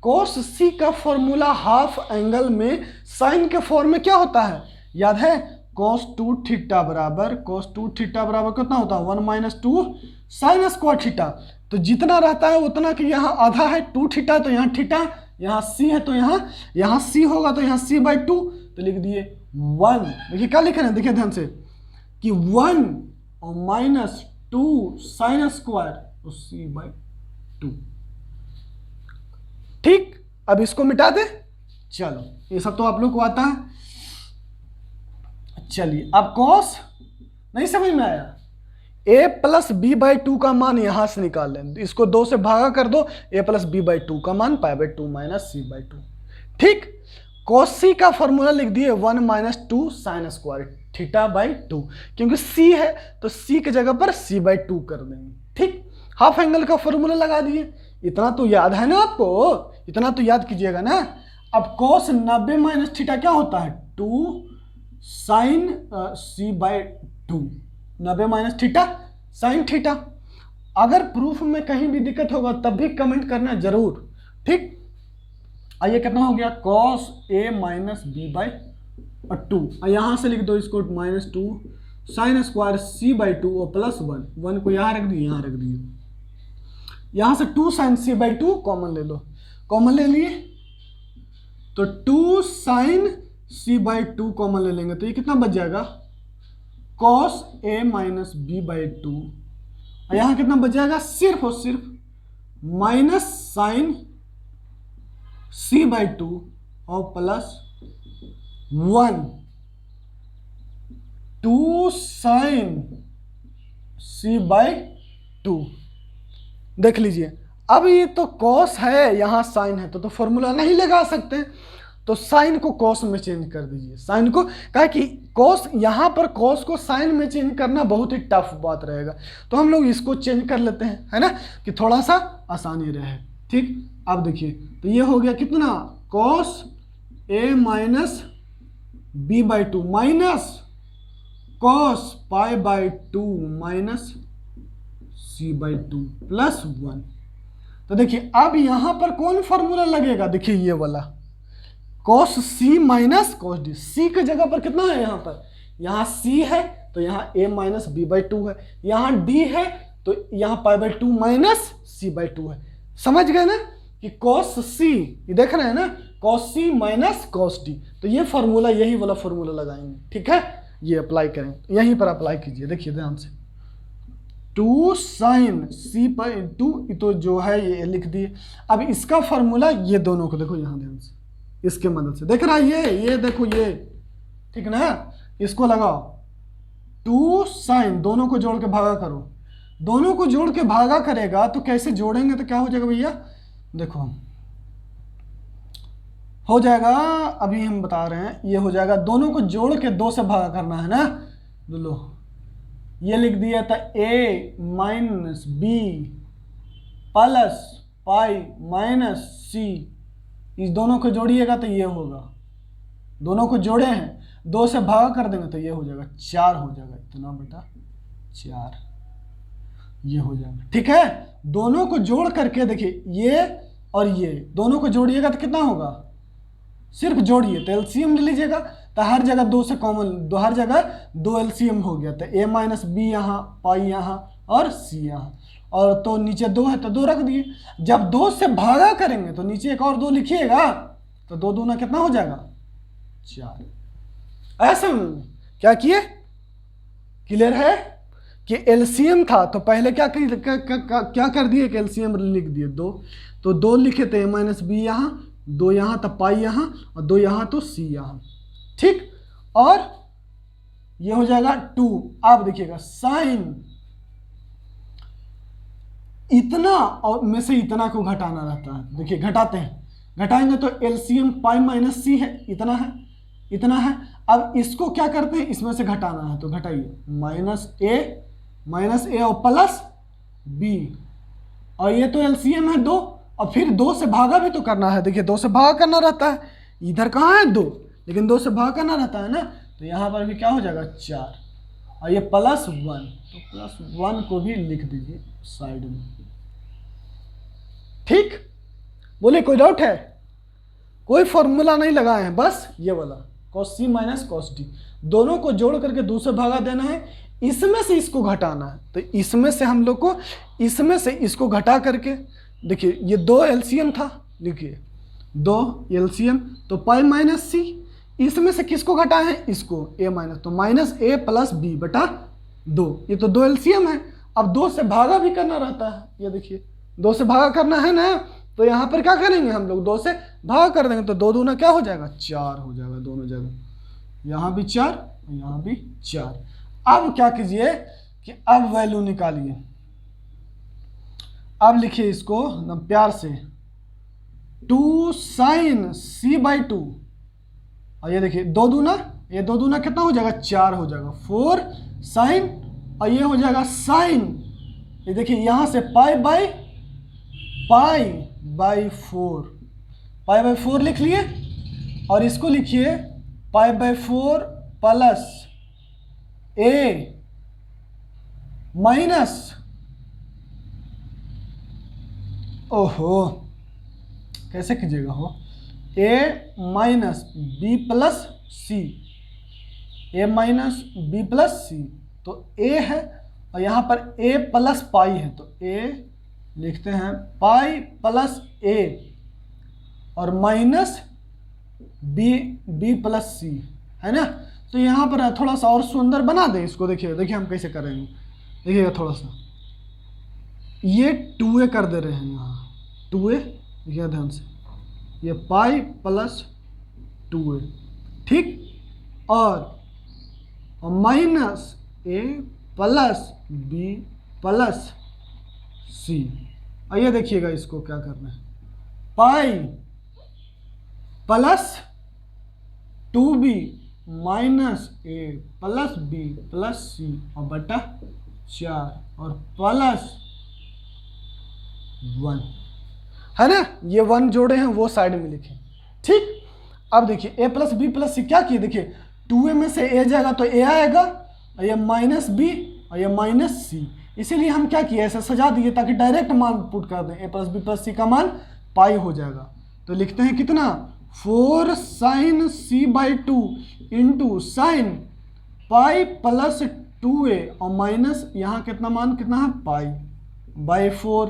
cos c का फॉर्मूला हाफ एंगल में साइन के फॉर्म में क्या होता है, याद है, cos 2 थीटा बराबर कितना होता है, 1 माइनस 2 साइन स्क्वायर थीटा, तो जितना रहता है उतना कि यहाँ आधा है 2 थीटा, तो यहाँ थीटा, यहाँ c है तो यहाँ c होगा, तो यहाँ c बाई 2, तो लिख दिए 1, देखिए क्या लिख रहे हैं, देखिए ध्यान से कि 1 और माइनस 2 साइन स्क्वायर तो c बाई 2, ठीक, अब इसको मिटा दे, चलो ये सब तो आप लोग को आता है। चलिए अब cos नहीं समझ में आया, a प्लस बी बाई 2 का मान यहां से निकाल लें, इसको 2 से भागा कर दो, a प्लस बी बाई 2 का मान pi by 2 minus C by 2, ठीक, cos c का फॉर्मूला लिख दिए 1 minus 2 sine square theta by 2, क्योंकि c है तो c की जगह पर c बाई 2 कर देंगे, ठीक, हाफ एंगल का फॉर्मूला लगा दिए, इतना तो याद है ना आपको, इतना तो याद कीजिएगा ना। अब कॉस 90 माइनस थीटा क्या होता है, 2 sine c/2, 90 minus theta sine theta. अगर प्रूफ में कहीं भी दिक्कत होगा तब भी कमेंट करना जरूर, ठीक। आइए कितना हो गया, कॉस a माइनस b/2, यहां से लिख दो इसको -2 साइन स्क्वायर c/2 और +1 को यहां रख दिए, यहां रख दिए। यहां से 2 साइन c/2 कॉमन ले लो, कॉमन ले लिए तो 2 साइन c/2 कॉमन ले लेंगे तो ये कितना बच जाएगा, कॉस a माइनस b/2, और यहां कितना बच जाएगा, सिर्फ और सिर्फ माइनस साइन c/2 और +1, 2 साइन c/2। देख लीजिए, अब ये तो कॉस है, यहां साइन है, तो फॉर्मूला नहीं लगा सकते, तो साइन को कॉस में चेंज कर दीजिए। साइन को कहा कि कॉस, यहां पर कॉस को साइन में चेंज करना बहुत ही टफ बात रहेगा, तो हम लोग इसको चेंज कर लेते हैं, है ना, कि थोड़ा सा आसानी रहे, ठीक। अब देखिए, तो ये हो गया कितना, cos a minus b/2 minus cos π/2 minus c/2 +1। तो देखिए अब यहां पर कौन फॉर्मूला लगेगा, देखिए ये वाला cos c minus cos d, c की जगह पर कितना है, यहां पर, यहां c है तो यहां a माइनस b/2 है, यहां d है तो यहां π/2 माइनस c/2 है। समझ गए ना कि कॉस c, ये देख रहे हैं ना, cos c minus cos d, तो ये फॉर्मूला, यही वाला फॉर्मूला लगाएंगे, ठीक है। ये अप्लाई करें, यहीं पर अप्लाई कीजिए, देखिए ध्यान से, 2 साइन c/2 तो जो है ये लिख दिए। अब इसका फॉर्मूला, ये दोनों को देखो यहां ध्यान से, इसके मदद से देख रहा है, ये देखो ये, ठीक ना, इसको लगाओ, 2 साइन, दोनों को जोड़ के भागा करो, दोनों को जोड़ के भागा करेगा तो कैसे जोड़ेंगे, तो क्या हो जाएगा भैया, देखो हो जाएगा, अभी हम बता रहे हैं, ये हो जाएगा, दोनों को जोड़ के 2 से भागा करना है ना, लो ये लिख दिया था a minus b plus pi minus c, इस दोनों को जोड़िएगा तो ये होगा, दोनों को जोड़े हैं, 2 से भागा कर देंगे तो ये हो जाएगा 4 हो जाएगा, इतना बेटा 4, ये हो जाएगा, ठीक है। दोनों को जोड़ करके देखिए, ये और ये दोनों को जोड़िएगा तो कितना होगा, सिर्फ जोड़िए तो एलसीएम ले लीजिएगा, तो हर जगह 2 से कॉमन, हर जगह 2 एलसीएम हो गया, तो a माइनस बी यहाँ, पाई यहाँ और c यहाँ, और तो नीचे 2 है तो 2 रख दिए। जब 2 से भागा करेंगे तो नीचे एक और 2 लिखिएगा, तो 2 दूना कितना हो जाएगा, 4। ऐसे क्या किए, क्लियर है कि एलसीएम था तो पहले क्या कर दिए कि एलसीएम लिख दिए 2, तो 2 लिखे थे, a माइनस बी यहाँ, 2 यहाँ तो पाई यहाँ, और 2 यहाँ तो c यहाँ, ठीक। और ये हो जाएगा 2। आप देखिएगा साइन इतना और में से इतना को घटाना रहता है, देखिए घटाते हैं, घटाएंगे तो एलसीएम पाई माइनस c है, इतना है, इतना है। अब इसको क्या करते हैं, इसमें से घटाना है तो घटाइए, माइनस ए और प्लस b, और ये तो एलसीएम है 2, और फिर 2 से भागा भी तो करना है, देखिए 2 से भागा करना रहता है, इधर कहाँ है 2, लेकिन 2 से भागा करना रहता है ना, तो यहाँ पर भी क्या हो जाएगा 4, और ये +1, तो +1 को भी लिख दीजिए साइड में, ठीक। बोले कोई डाउट है, कोई फॉर्मूला नहीं लगाए हैं, बस ये वाला cos c minus cos d, दोनों को जोड़ करके 2 से भागा देना है, इसमें से इसको घटाना है, तो इसमें से हम लोग को इसमें से इसको घटा करके, देखिए ये 2 एलसीएम था, लिखिए 2 एलसीएम, तो पाई माइनस c, इसमें से किसको घटा है, इसको a माइनस, तो माइनस a प्लस b बटा 2, ये तो 2 एलसीएम है। अब 2 से भागा भी करना रहता है, ये देखिए 2 से भागा करना है ना, तो यहाँ पर क्या करेंगे हम लोग, 2 से भागा कर देंगे, तो 2 दूना क्या हो जाएगा 4 हो जाएगा, दोनों जगह, यहाँ भी 4 यहाँ भी 4। अब क्या कीजिए कि अब वैल्यू निकालिए, अब लिखिए इसको प्यार से, 2 साइन c/2, और ये देखिए 2 दूना, ये 2 दूना कितना हो जाएगा 4 हो जाएगा, 4 साइन, और ये हो जाएगा साइन, ये देखिए यहाँ से pi by pi by 4, pi by 4 लिख लिए, और इसको लिखिए pi by 4 plus A minus, ओहो कैसे कीजिएगा हो, ए माइनस बी प्लस सी, ए माइनस बी प्लस सी, तो ए है और यहाँ पर ए प्लस पाई है, तो ए लिखते हैं पाई प्लस ए और माइनस बी प्लस सी, है ना। तो यहाँ पर थोड़ा सा और सुंदर बना दें इसको, देखिए देखिए हम कैसे करेंगे, देखिएगा थोड़ा सा, ये 2a कर दे रहे हैं यहाँ, 2a देखिए ध्यान से, ये पाई प्लस 2a, ठीक, और माइनस ए प्लस बी प्लस सी, और ये देखिएगा इसको क्या करना है, पाई प्लस 2b माइनस ए प्लस बी प्लस सी और बटा 4 और प्लस 1, है ना। ये 1 जोड़े हैं वो साइड में लिखे, ठीक। अब देखिए ए प्लस बी प्लस सी क्या किए, देखिए 2a में से a जाएगा तो a आएगा, और ये माइनस बी और ये माइनस सी, इसीलिए हम क्या किए ऐसे सजा दिए ताकि डायरेक्ट मान पुट कर दें, a plus B plus C का मान पाई हो जाएगा। तो लिखते हैं कितना, 4 sine C by 2 into sine pi plus 2a और माइनस यहाँ कितना मान कितना है पाई बाई 4,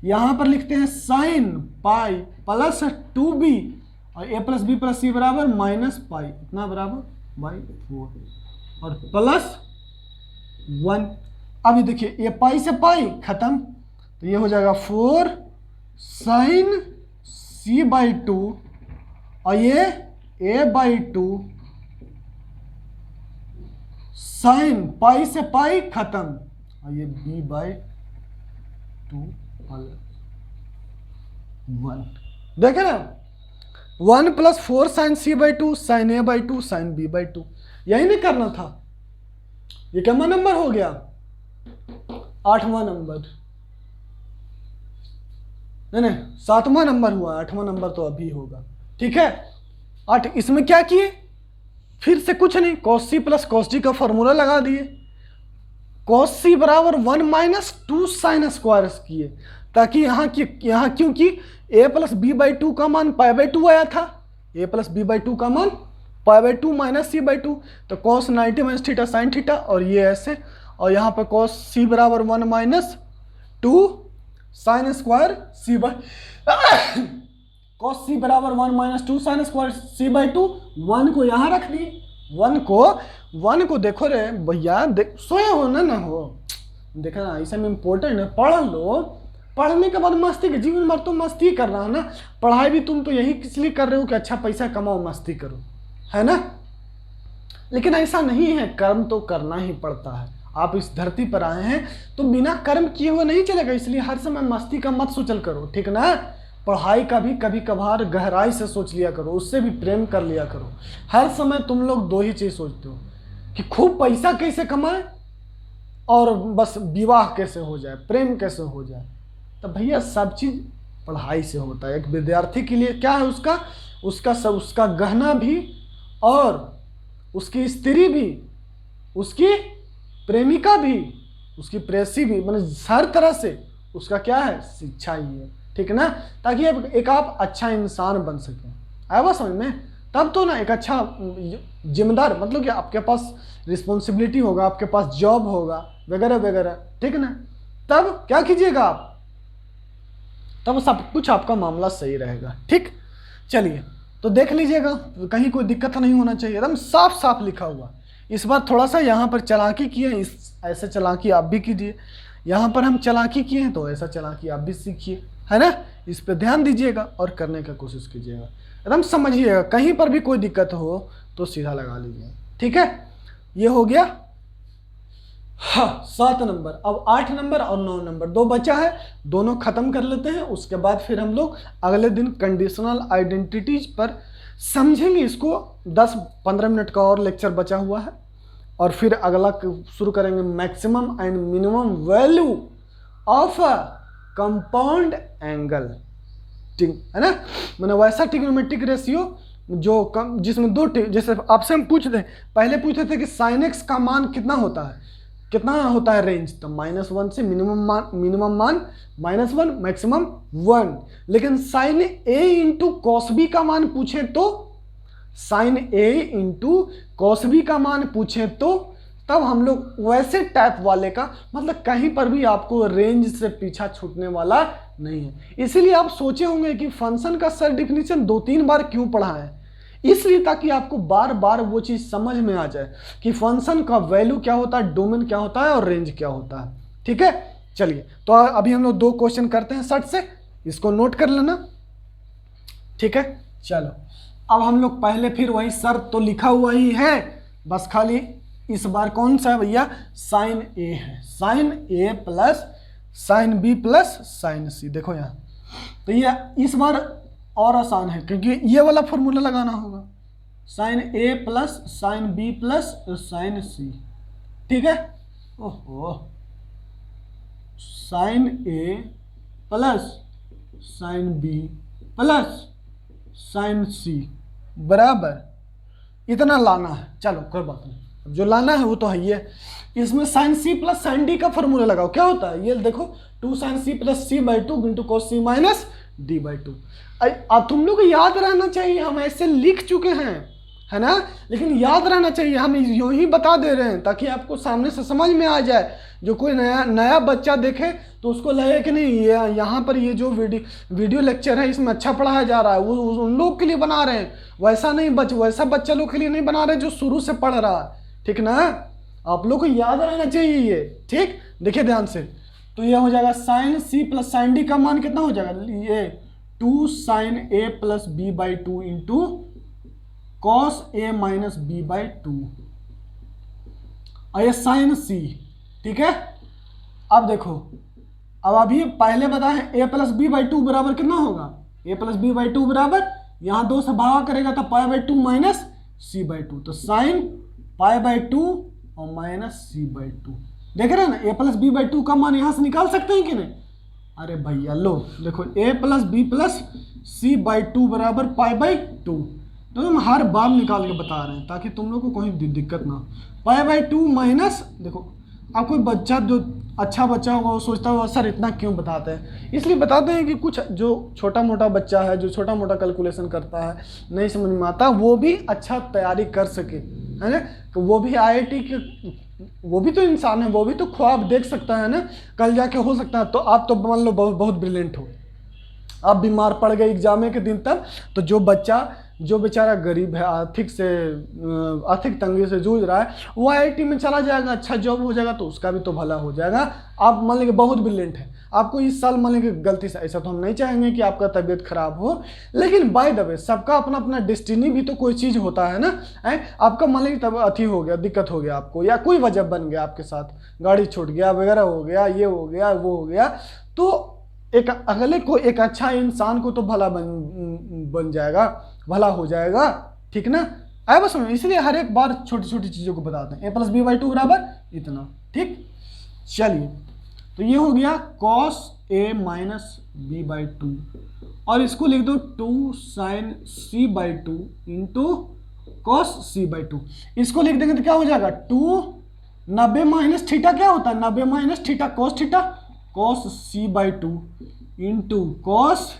यहाँ पर लिखते हैं साइन पाई प्लस 2b और a plus B plus C बराबर माइनस पाई, इतना बराबर बाई 4 और प्लस 1। अभी देखिए ये पाई से पाई खत्म, तो ये हो जाएगा 4 साइन सी बाई 2 और ये a बाई 2 साइन पाई से पाई खत्म और ये b बाई 2 1, देखे ना, 1 plus 4 sine C by 2 sine A by 2 sine B by 2, यही नहीं करना था। ये क्या नंबर हो गया, 8वां नंबर, नहीं 7वां नंबर हुआ, 8वां नंबर तो अभी होगा, ठीक है। 8 इसमें क्या किए, फिर से कुछ नहीं, cos c plus cos d का फॉर्मूला लगा दिए, cos c बराबर 1 माइनस 2 साइन स्क्वायर किए, ताकि यहाँ क्योंकि a प्लस बी बाई 2 का मान पाई बाई 2 आया था, a प्लस बी बाई 2 का मान pi by 2 minus C by 2, तो cos 90 minus theta sine theta, और ये ऐसे, और यहाँ पर cos c बराबर 1 minus 2 sine square C by cos c बराबर 1 minus 2 sine square C by 2, 1 को यहाँ रख दी, 1 को देखो रे भैया, सोए हो ना हो, देखा ना, ऐसा में इम्पोर्टेंट है, पढ़ लो, पढ़ने के बाद मस्ती के, जीवन भर तो मस्ती कर रहा है ना, पढ़ाई भी तुम तो यही इसलिए कर रहे हो कि अच्छा पैसा कमाओ मस्ती करो, है ना। लेकिन ऐसा नहीं है, कर्म तो करना ही पड़ता है। आप इस धरती पर आए हैं तो बिना कर्म किए हुए नहीं चलेगा, इसलिए हर समय मस्ती का मत सोचल करो, ठीक ना। पढ़ाई का भी कभी कभार गहराई से सोच लिया करो, उससे भी प्रेम कर लिया करो। हर समय तुम लोग 2 ही चीज़ सोचते हो कि खूब पैसा कैसे कमाए और बस विवाह कैसे हो जाए, प्रेम कैसे हो जाए। तो भैया सब चीज़ पढ़ाई से होता है। एक विद्यार्थी के लिए क्या है, उसका गहना भी और उसकी स्त्री भी, उसकी प्रेमिका भी, उसकी प्रेसी भी, मतलब हर तरह से उसका क्या है, शिक्षा ही है, ठीक ना। ताकि एक आप अच्छा इंसान बन सकें, आया बात समझ में। तब तो ना एक अच्छा जिम्मेदार, मतलब कि आपके पास रिस्पॉन्सिबिलिटी होगा, आपके पास जॉब होगा वगैरह वगैरह, ठीक ना। तब क्या कीजिएगा आप, तब सब कुछ आपका मामला सही रहेगा, ठीक। चलिए तो देख लीजिएगा, कहीं कोई दिक्कत नहीं होना चाहिए, एकदम साफ साफ लिखा हुआ। इस बार थोड़ा सा यहाँ पर चालाकी किए, ऐसे चालाकी आप भी कीजिए, यहाँ पर हम चालाकी किए हैं तो ऐसा चालाकी आप भी सीखिए, है ना। इस पर ध्यान दीजिएगा और करने का कोशिश कीजिएगा, एकदम समझिएगा। कहीं पर भी कोई दिक्कत हो तो सीधा लगा लीजिए, ठीक है। ये हो गया हाँ 7 नंबर। अब 8 नंबर और 9 नंबर 2 बचा है, दोनों खत्म कर लेते हैं। उसके बाद फिर हम लोग अगले दिन कंडीशनल आइडेंटिटीज पर समझेंगे। इसको 10-15 मिनट का और लेक्चर बचा हुआ है, और फिर अगला शुरू करेंगे maximum and minimum value of compound angle, ठीक है ना, मैंने वैसा ट्रिग्नोमेट्रिक रेशियो जो कम, जिसमें दो, जैसे आपसे हम पूछ दें, पहले पूछते थे कि साइन एक्स का मान कितना होता है, कितना होता है रेंज, तो -1 से मिनिमम मान -1, मैक्सिमम 1। लेकिन साइन ए इंटू कॉस बी का मान पूछे तो, साइन ए इंटू कॉस बी का मान पूछे तो तब हम लोग वैसे टाइप वाले का, मतलब कहीं पर भी आपको रेंज से पीछा छूटने वाला नहीं है। इसीलिए आप सोचे होंगे कि फंक्शन का सर डिफिनीशन 2-3 बार क्यों पढ़ा है, इसलिए ताकि आपको बार बार वो चीज़ समझ में आ जाए कि फंक्शन का वैल्यू क्या होता है, डोमेन क्या होता है और रेंज क्या होता है। ठीक है, चलिए तो अभी हम लोग 2 क्वेश्चन करते हैं शर्ट से, इसको नोट कर लेना। ठीक है, चलो अब हम लोग पहले फिर वही शर्त तो लिखा हुआ ही है, बस खाली इस बार कौन सा है भैया, साइन ए है, sine A plus sine B plus sine C. देखो यहाँ तो ये इस बार और आसान है क्योंकि ये वाला फॉर्मूला लगाना होगा, sine A plus sine B plus sine C. ठीक है, ओहो, sine A plus sine B plus sine C बराबर इतना लाना है। चलो कोई बात नहीं, जो लाना है वो तो है ही है। इसमें sine C plus sine D का फॉर्मूला लगाओ, क्या होता है ये देखो, 2 sine C plus C by 2 into cos C minus D by 2। तुम लोग को याद रहना चाहिए, हम ऐसे लिख चुके हैं, है ना, लेकिन याद रहना चाहिए, हम यूं ही बता दे रहे हैं ताकि आपको सामने से समझ में आ जाए। जो कोई नया बच्चा देखे तो उसको लगे कि नहीं ये यहाँ पर ये जो वीडियो लेक्चर है इसमें अच्छा पढ़ाया जा रहा है, वो उन लोग के लिए बना रहे हैं, वैसा नहीं वैसा बच्चा लोग के लिए नहीं बना रहे जो शुरू से पढ़ रहा है। ठीक ना, आप लोग को याद रहना चाहिए ये। ठीक, देखिए ध्यान से, तो ये हो जाएगा sine C plus sine D का मान कितना हो जाएगा, ये 2 sine A plus B by 2 into cos A minus B by 2, और ये साइन सी। ठीक है, अब देखो, अब अभी पहले बताए ए प्लस बी बाई 2 बराबर कितना होगा, ए प्लस बी बाई 2 बराबर, यहाँ 2 से भागा करेगा तो pi by 2 minus C by 2, तो साइन पाई बाई 2 और माइनस सी बाई 2। देख रहे हैं ना, ए प्लस बी बाई 2 का मान यहाँ से निकाल सकते हैं कि नहीं। अरे भैया लो देखो, A plus B plus C by 2 बराबर पाई बाई 2, तो हम हर बार निकाल के बता रहे हैं ताकि तुम लोग को कोई दिक्कत ना हो। पाई बाई 2 माइनस, देखो अब कोई बच्चा जो अच्छा बच्चा होगा वो सोचता होगा सर इतना क्यों बताते हैं, इसलिए बताते हैं कि कुछ जो छोटा मोटा बच्चा है, जो छोटा मोटा कैलकुलेशन करता है, नहीं समझ में आता, वो भी अच्छा तैयारी कर सके, है ना, तो वो भी आईआईटी के, वो भी तो इंसान है, वो भी तो ख्वाब देख सकता है ना, कल जाके हो सकता है। तो आप तो मान लो बहुत ब्रिलियंट हो, आप बीमार पड़ गए एग्जाम के दिन तक, तो जो बेचारा गरीब है, आर्थिक तंगी से जूझ रहा है, वो आईआईटी में चला जाएगा, अच्छा जॉब हो जाएगा तो उसका भी तो भला हो जाएगा। आप मान लेंगे बहुत ब्रिलियंट है, आपको इस साल मान लेंगे गलती से, ऐसा तो हम नहीं चाहेंगे कि आपका तबीयत खराब हो, लेकिन बाय द वे सबका अपना अपना डेस्टिनी भी तो कोई चीज़ होता है ना। आपका मान लेंगे तब अथी हो गया, दिक्कत हो गया आपको, या कोई वजह बन गया आपके साथ, गाड़ी छूट गया वगैरह हो गया, ये हो गया वो हो गया, तो एक अगले को, एक अच्छा इंसान को तो भला बन जाएगा, भला हो जाएगा। ठीक ना, आए बस, इसलिए हर एक बार छोटी छोटी चीज़ों को बताते हैं। ए प्लस बी बाई 2 बराबर इतना। ठीक, चलिए तो ये हो गया cos A minus B by 2, और इसको लिख दो 2 sine C by 2 into cos C by 2। इसको लिख देंगे तो क्या हो जाएगा, 2 90 माइनस थीटा क्या होता है, 90 minus theta cos theta, cos C by 2 into cos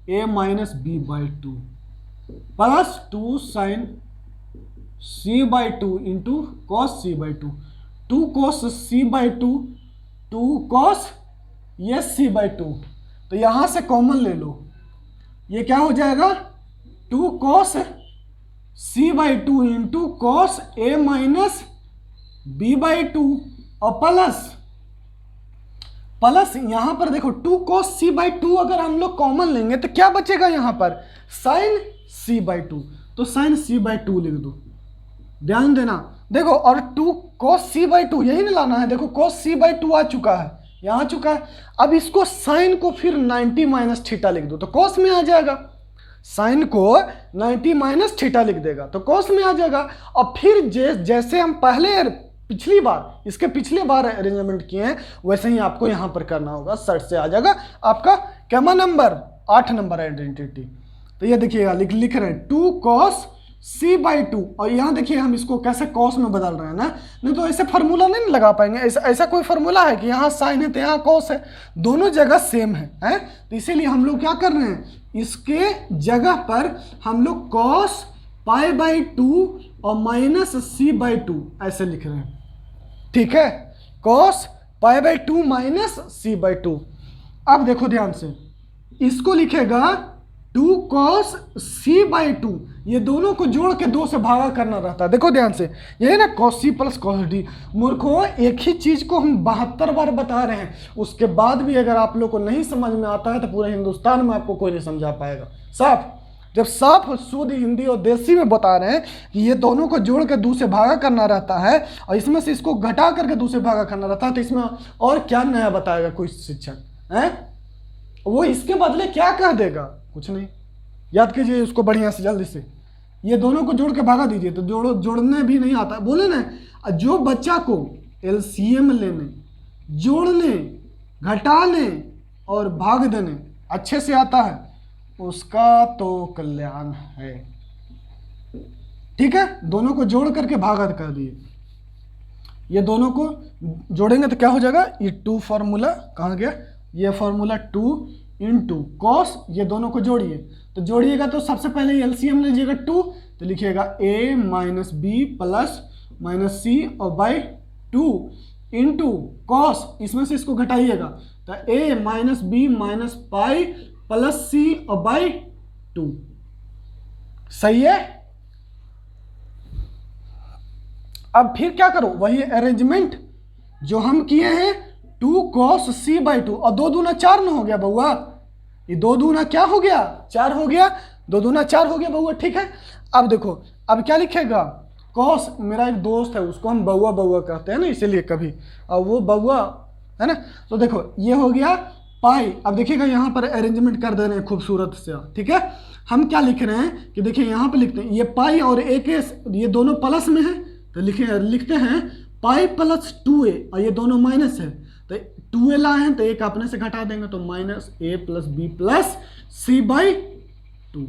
A minus B by 2 plus 2 sine C by 2 into cos C by 2, 2 cos C by 2, 2 cos ये सी बाई 2, तो यहां से कॉमन ले लो, ये क्या हो जाएगा 2 cos C by 2 into cos A minus B by 2, और प्लस यहां पर देखो 2 cos c बाई 2 अगर हम लोग कॉमन लेंगे तो क्या बचेगा यहां पर, sin c बाई 2, तो sin c बाई 2 लिख दो, ध्यान देना। देखो और 2 cos c बाई 2 यही ना लाना है, देखो cos c बाई 2 आ चुका है, यहां चुका है। अब इसको sin को फिर 90 माइनस थीटा लिख दो तो cos में आ जाएगा, sin को 90 माइनस थीटा लिख देगा तो cos में आ जाएगा। और फिर जैसे हम पिछली बार, इसके पिछले बार अरेंजमेंट किए हैं वैसे ही आपको यहाँ पर करना होगा। सर्च से आ जाएगा आपका कैमा नंबर 8 नंबर आइडेंटिटी। तो ये देखिएगा लिख रहे हैं 2 cos c/2 और यहाँ देखिए हम इसको कैसे cos में बदल रहे हैं ना, नहीं तो ऐसे फार्मूला नहीं लगा पाएंगे। ऐसा कोई फार्मूला है कि यहाँ साइन है तो यहाँ cos है, दोनों जगह सेम है? तो इसीलिए हम लोग क्या कर रहे हैं, इसके जगह पर हम लोग cos π/2 और माइनस c/2 ऐसे लिख रहे हैं, ठीक है, cos π/2 माइनस c/2। अब देखो ध्यान से, इसको लिखेगा 2 cos c/2, ये दोनों को जोड़ के 2 से भागा करना रहता है। देखो ध्यान से, ये है ना cos c plus cos d। मूर्खों, एक ही चीज को हम 72 बार बता रहे हैं, उसके बाद भी अगर आप लोग को नहीं समझ में आता है तो पूरे हिंदुस्तान में आपको कोई नहीं समझा पाएगा। साफ, जब साफ शुद्ध हिंदी और देसी में बता रहे हैं कि ये दोनों को जोड़ के 2 से भागा करना रहता है और इसमें से इसको घटा करके 2 से भागा करना रहता है, तो इसमें और क्या नया बताएगा कोई शिक्षक है? वो इसके बदले क्या कह देगा? कुछ नहीं। याद कीजिए उसको बढ़िया से, जल्दी से। ये दोनों को जोड़ के भागा दीजिए तो जोड़ने भी नहीं आता। बोले ना, जो बच्चा को एलसीएम लेने, जोड़ने, घटाने और भाग देने अच्छे से आता है, उसका तो कल्याण है। ठीक है, दोनों को जोड़ करके भागा कर दिए। ये दोनों को जोड़ेंगे तो क्या हो जाएगा, ये 2 फार्मूला कहाँ गया, ये फार्मूला 2 इंटू कॉस, ये दोनों को जोड़िए। तो जोड़िएगा तो सबसे पहले एलसीएम लीजिएगा 2, तो लिखिएगा a minus B plus minus C और बाई 2 इंटू कॉस, इसमें से इसको घटाइएगा तो a minus B minus pi plus C और बाई 2। सही है। अब फिर क्या करो, वही अरेंजमेंट जो हम किए हैं, 2 cos c/2 और 2 दूना 4 ना हो गया बउआ, ये 2 दूना क्या हो गया, 4 हो गया, 2 दूना 4 हो गया बउआ। ठीक है, अब देखो अब क्या लिखेगा, cos, मेरा एक दोस्त है उसको हम बउआ बउआ कहते हैं ना, इसीलिए कभी, और वो बउआ है ना। तो देखो ये हो गया पाई। अब देखिएगा यहाँ पर अरेंजमेंट कर दे रहे हैं खूबसूरत से। ठीक है, हम क्या लिख रहे हैं कि देखिए यहाँ पे लिखते हैं, ये पाई और ए के ये दोनों प्लस में है तो लिखते हैं पाई प्लस 2a और ये दोनों माइनस है तो 2a लाए हैं तो एक अपने से घटा देंगे तो minus a plus B plus c/2।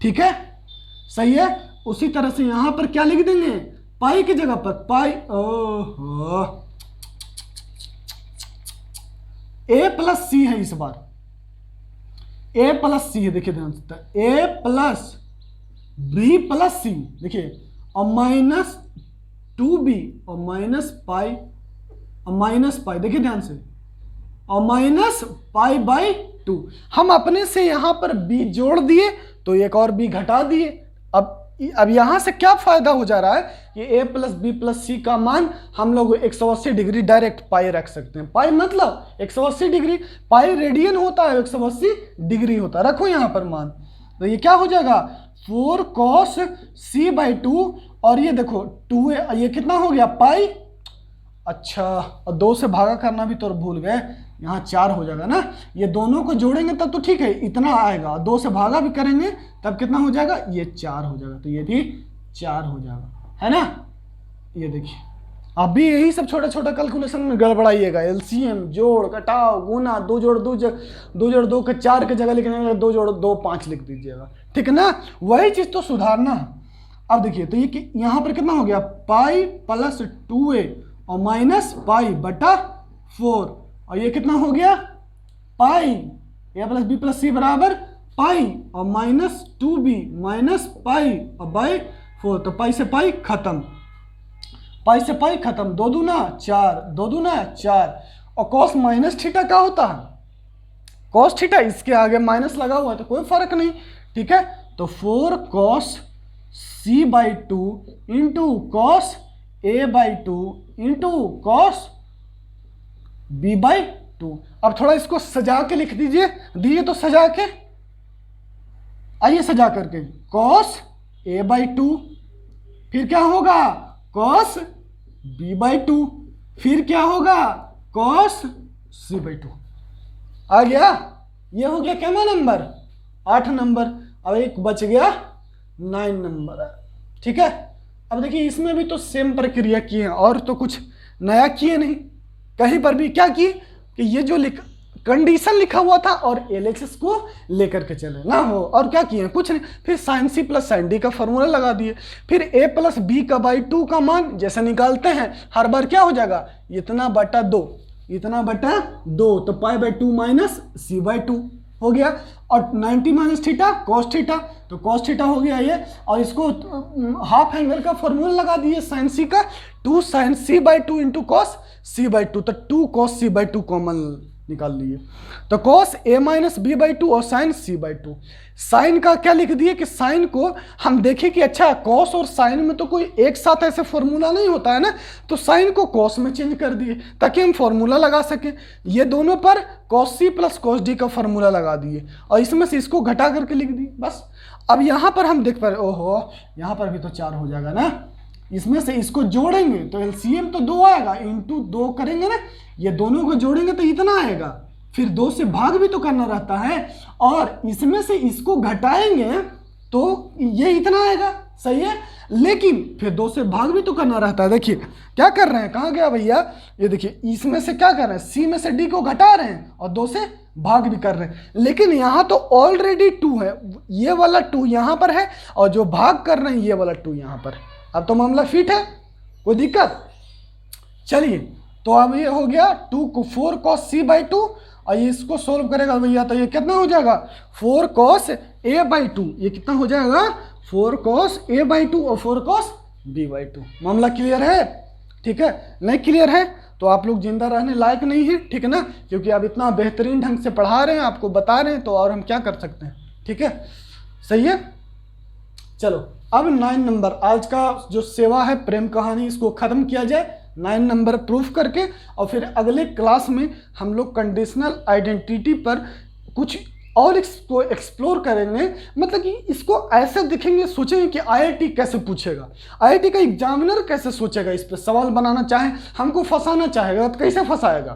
ठीक है, सही है। उसी तरह से यहाँ पर क्या लिख देंगे, पाई की जगह पर पाई, ओहो, a प्लस सी है इस बार, a प्लस सी है, देखिए ध्यान से, a प्लस बी प्लस सी, देखिए, और माइनस 2b और माइनस पाई, देखिए ध्यान से, और माइनस π/2। हम अपने से यहां पर b जोड़ दिए तो एक और b घटा दिए। अब यहां से क्या फायदा हो जा रहा है कि a plus B plus C का मान हम लोग 180 डिग्री डायरेक्ट पाई रख सकते हैं। पाई मतलब 180 डिग्री, पाई रेडियन होता है, 180 डिग्री होता है, रखो यहां पर मान। तो ये क्या हो जाएगा, 4 cos c/2 और ये देखो 2a, ये कितना हो गया पाई, अच्छा, और 2 से भागा करना भी तो भूल गए, यहाँ 4 हो जाएगा ना। ये दोनों को जोड़ेंगे तब तो ठीक है, इतना आएगा, 2 से भागा भी करेंगे तब कितना हो जाएगा, ये 4 हो जाएगा, तो ये भी 4 हो जाएगा, है ना। ये देखिए, अभी यही सब छोटा छोटा कैलकुलेशन में गड़बड़ाइएगा, एलसीएम, जोड़, घटाव, गुना, 2 जोड़ 2 के 4 के जगह लिखने 2 जोड़ 2 5 लिख दीजिएगा, ठीक है ना। वही चीज तो सुधारना है। अब देखिए, तो ये यहाँ पर कितना हो गया, पाई प्लस 2a और माइनस पाई बटा 4, और ये कितना हो गया, पाई a plus B plus C बराबर पाई और माइनस 2b माइनस पाई और बाई 4, तो पाई से पाई खत्म, पाई से पाई खत्म, 2 दूना 4, 2 दूना 4। और कॉस माइनस थीटा क्या होता है, कॉस थीटा, इसके आगे माइनस लगा हुआ है तो कोई फर्क नहीं। ठीक है, तो 4 cos c/2 into cos a/2 into cos b/2। अब थोड़ा इसको सजा के लिख दीजिए तो सजा के, आइए सजा करके, cos a/2, फिर क्या होगा cos b/2, फिर क्या होगा cos c/2। आ गया, ये हो गया क्या नंबर, 8 नंबर। अब एक बच गया 9 नंबर। ठीक है, अब देखिए इसमें भी तो सेम प्रक्रिया की है और तो कुछ नया किए नहीं, कहीं पर भी क्या किए कि ये जो कंडीशन लिखा हुआ था और LHS को लेकर के चले ना हो, और क्या किए कुछ नहीं, फिर sine C plus sine D का फॉर्मूला लगा दिए, फिर a प्लस बी का बाई 2 का मान जैसे निकालते हैं हर बार क्या हो जाएगा, इतना बटा 2, इतना बटा 2, तो pi by 2 minus C by 2 हो गया, और 90 माइनस थीटा कॉस थीटा, तो कॉस थीटा हो गया ये, और इसको हाफ एंगल का फॉर्मूला लगा दिए साइन सी का, 2 sine C by 2 into cos C by 2, तो 2 कॉस सी बाई 2 कॉमन निकाल लिए, तो cos A minus B by 2 और साइन सी बाई 2। साइन का क्या लिख दिए कि साइन को हम देखें कि अच्छा कॉस और साइन में तो कोई एक साथ ऐसे फॉर्मूला नहीं होता है ना, तो साइन को कॉस में चेंज कर दिए ताकि हम फॉर्मूला लगा सकें, ये दोनों पर cos C plus cos D का फॉर्मूला लगा दिए और इसमें से इसको घटा करके लिख दिए बस। अब यहाँ पर हम देख पा रहे, ओहो यहाँ पर भी तो 4 हो जाएगा ना, इसमें से इसको जोड़ेंगे तो LCM तो 2 आएगा, इंटू 2 करेंगे ना, ये दोनों को जोड़ेंगे तो इतना आएगा, फिर 2 से भाग भी तो करना रहता है, और इसमें से इसको घटाएंगे तो ये इतना आएगा, सही है, लेकिन फिर 2 से भाग भी तो करना रहता है। देखिए क्या कर रहे हैं, कहाँ गया भैया, ये देखिए इसमें से क्या कर रहे हैं, सी में से डी को घटा रहे हैं और 2 से भाग भी कर रहे हैं, लेकिन यहाँ तो ऑलरेडी 2 है, ये वाला 2 यहाँ पर है और जो भाग कर रहे हैं ये वाला 2 यहाँ पर है। अब तो मामला फिट है, कोई दिक्कत, चलिए तो अब ये हो गया 2 को 4 कॉस सी बाई 2, और ये इसको सोल्व करेगा भैया तो ये कितना हो जाएगा 4 कॉस ए बाई 2, ये कितना हो जाएगा 4 कॉस ए बाई 2 और 4 कॉस बी बाई 2। मामला क्लियर है, ठीक है, नहीं क्लियर है तो आप लोग जिंदा रहने लायक नहीं है, ठीक है ना, क्योंकि आप इतना बेहतरीन ढंग से पढ़ा रहे हैं, आपको बता रहे हैं, तो और हम क्या कर सकते हैं, ठीक है, सही है। चलो अब 9 नंबर, आज का जो सेवा है प्रेम कहानी, इसको खत्म किया जाए 9 नंबर प्रूफ करके, और फिर अगले क्लास में हम लोग कंडीशनल आइडेंटिटी पर कुछ और इसको एक्सप्लोर करेंगे, मतलब कि इसको ऐसे दिखेंगे, सोचेंगे कि IIT कैसे पूछेगा, IIT का एग्जामिनर कैसे सोचेगा, इस पर सवाल बनाना चाहे, हमको फंसाना चाहेगा तो कैसे फंसाएगा,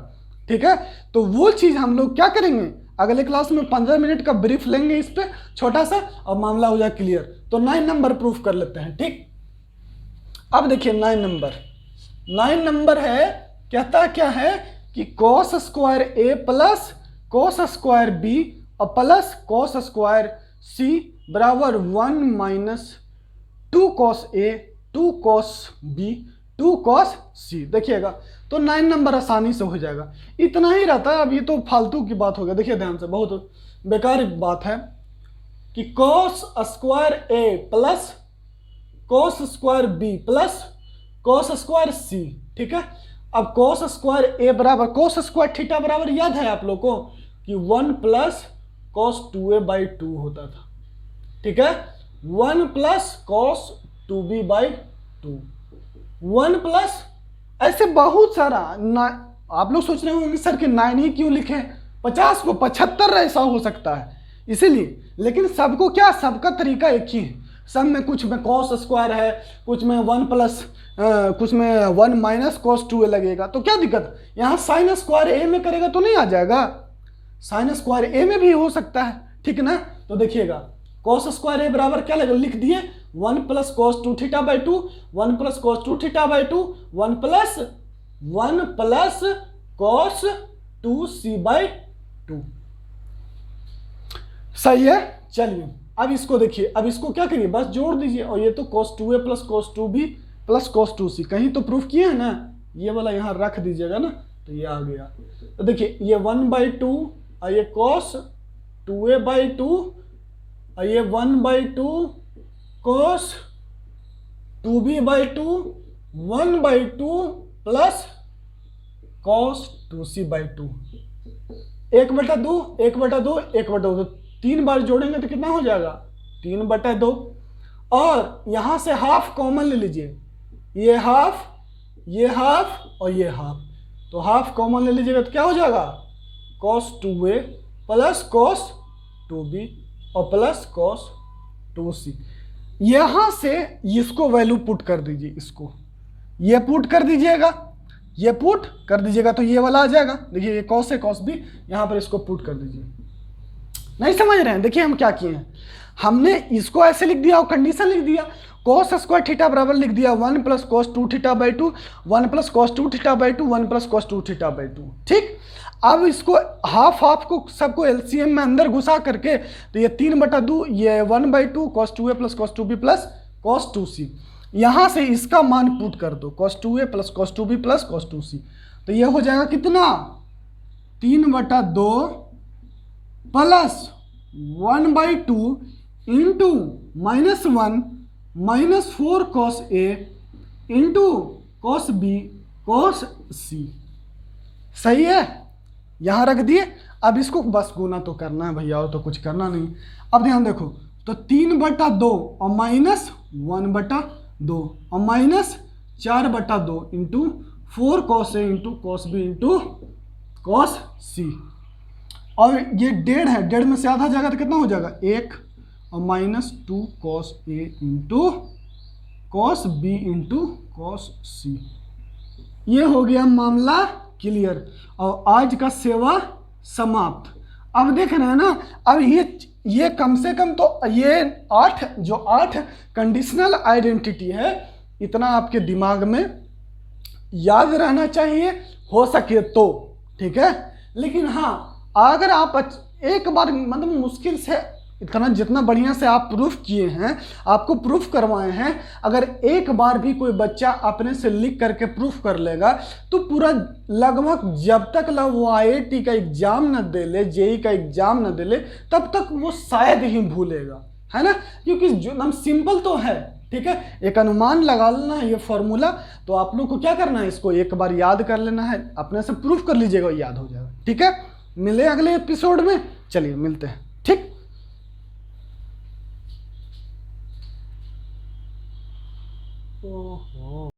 ठीक है, तो वो चीज़ हम लोग क्या करेंगे अगले क्लास में, 15 मिनट का ब्रीफ लेंगे इस पे छोटा सा, और मामला हो जाए क्लियर। तो 9 नंबर प्रूफ कर लेते हैं, ठीक। अब देखिए 9 नंबर है, कहता क्या है कि cos square A plus cos square B और प्लस कॉस स्क्वायर सी बराबर 1 minus 2 cos A 2 cos B 2 cos सी। देखिएगा तो 9 नंबर आसानी से हो जाएगा, इतना ही रहता है। अब ये तो फालतू की बात हो गया, देखिए ध्यान से, बहुत बेकार बात है कि cos square A plus cos square B plus cos square C, ठीक है। अब कॉस स्क्वायर ए बराबर कॉस स्क्वायर थीटा बराबर याद है आप लोग को कि 1 प्लस कॉस 2a बाई 2 होता था, ठीक है, 1 plus cos 2b by 2, 1 plus ऐसे बहुत सारा ना। आप लोग सोच रहे होंगे सर कि 9 ही क्यों लिखे, 50 को 75 ऐसा हो सकता है इसीलिए, लेकिन सबको क्या, सबका तरीका एक ही है, सब में कुछ में कॉस स्क्वायर है, कुछ में 1 प्लस कुछ में 1 माइनस कॉस 2a लगेगा, तो क्या दिक्कत, यहाँ साइन स्क्वायर ए में करेगा तो नहीं आ जाएगा, साइन स्क्वायर ए में भी हो सकता है, ठीक है ना। तो देखिएगा कॉस स्क्वायर ए बराबर क्या लगेगा, लिख दिए 1 plus cos 2 theta by 2, 1 plus cos 2 theta by 2, 1 plus cos 2c by 2, सही है। चलिए अब इसको देखिए, अब इसको क्या करिए, बस जोड़ दीजिए, और ये तो cos 2a plus cos 2b plus cos 2c, कहीं तो प्रूफ किए हैं ना, ये वाला यहाँ रख दीजिएगा ना, तो ये आ गया। तो देखिए ये 1 बाई 2 और ये cos 2a बाई 2 और ये 1 by 2 cos 2b by 2, 1 by 2 plus cos 2c by 2, 1/2 1/2 1/2, 3 बार जोड़ेंगे तो कितना हो जाएगा 3/2, और यहां से हाफ कॉमन ले लीजिए, ये हाफ और ये हाफ, तो हाफ कॉमन ले लीजिएगा तो क्या हो जाएगा cos 2a plus cos 2b और प्लस cos 2c। यहां से इसको वैल्यू पुट कर दीजिए, इसको ये पुट कर दीजिएगा, ये पुट कर दीजिएगा तो ये वाला आ जाएगा। देखिए ये cos है cos b, यहां पर इसको पुट कर दीजिए। नहीं समझ रहे हैं, देखिए हम क्या किए हैं, हमने इसको ऐसे लिख दिया और कंडीशन लिख दिया, कॉस स्क्वायर थीटा बराबर लिख दिया 1 plus cos 2 theta by 2, 1 plus cos 2 theta by 2, 1 plus cos 2 theta by 2। ठीक, अब इसको हाफ हाफ को सबको एलसीएम में अंदर घुसा करके, तो ये 3/2, ये 1/2 cos 2a plus cos 2b plus cos 2c। यहाँ से इसका मान पुट कर दो, cos 2a plus cos 2b plus cos 2c, तो ये हो जाएगा कितना 3/2 plus 1/2 into -1 -4 cos a into cos b cos c। सही है, यहाँ रख दिए। अब इसको बस गुना तो करना है भैया, और तो कुछ करना नहीं। अब ध्यान देखो, तो 3/2 और -1/2 और -4/2 into 4 cos a into cos b into cos c। और ये 1.5 है, 1.5 में से आधा जाएगा तो कितना हो जाएगा 1 और -2 cos a into cos b into cos c। ये हो गया मामला क्लियर, और आज का सेवा समाप्त। अब देख रहे हैं ना, अब ये कम से कम तो ये 8 कंडीशनल आइडेंटिटी है, इतना आपके दिमाग में याद रहना चाहिए हो सके तो, ठीक है। लेकिन हाँ, अगर आप एक बार मतलब मुश्किल से इतना जितना बढ़िया से आप प्रूफ किए हैं, आपको प्रूफ करवाए हैं, अगर एक बार भी कोई बच्चा अपने से लिख करके प्रूफ कर लेगा, तो पूरा लगभग जब तक वो IIT का एग्जाम न दे ले, JEE का एग्जाम न दे ले, तब तक वो शायद ही भूलेगा, है ना। क्योंकि जो एकदम सिंपल तो है, ठीक है। एक अनुमान लगा लेना है, ये फॉर्मूला, तो आप लोग को क्या करना है, इसको एक बार याद कर लेना है, अपने से प्रूफ कर लीजिएगा, याद हो जाएगा, ठीक है। मिले अगले एपिसोड में, चलिए मिलते हैं, ठीक। ओहो।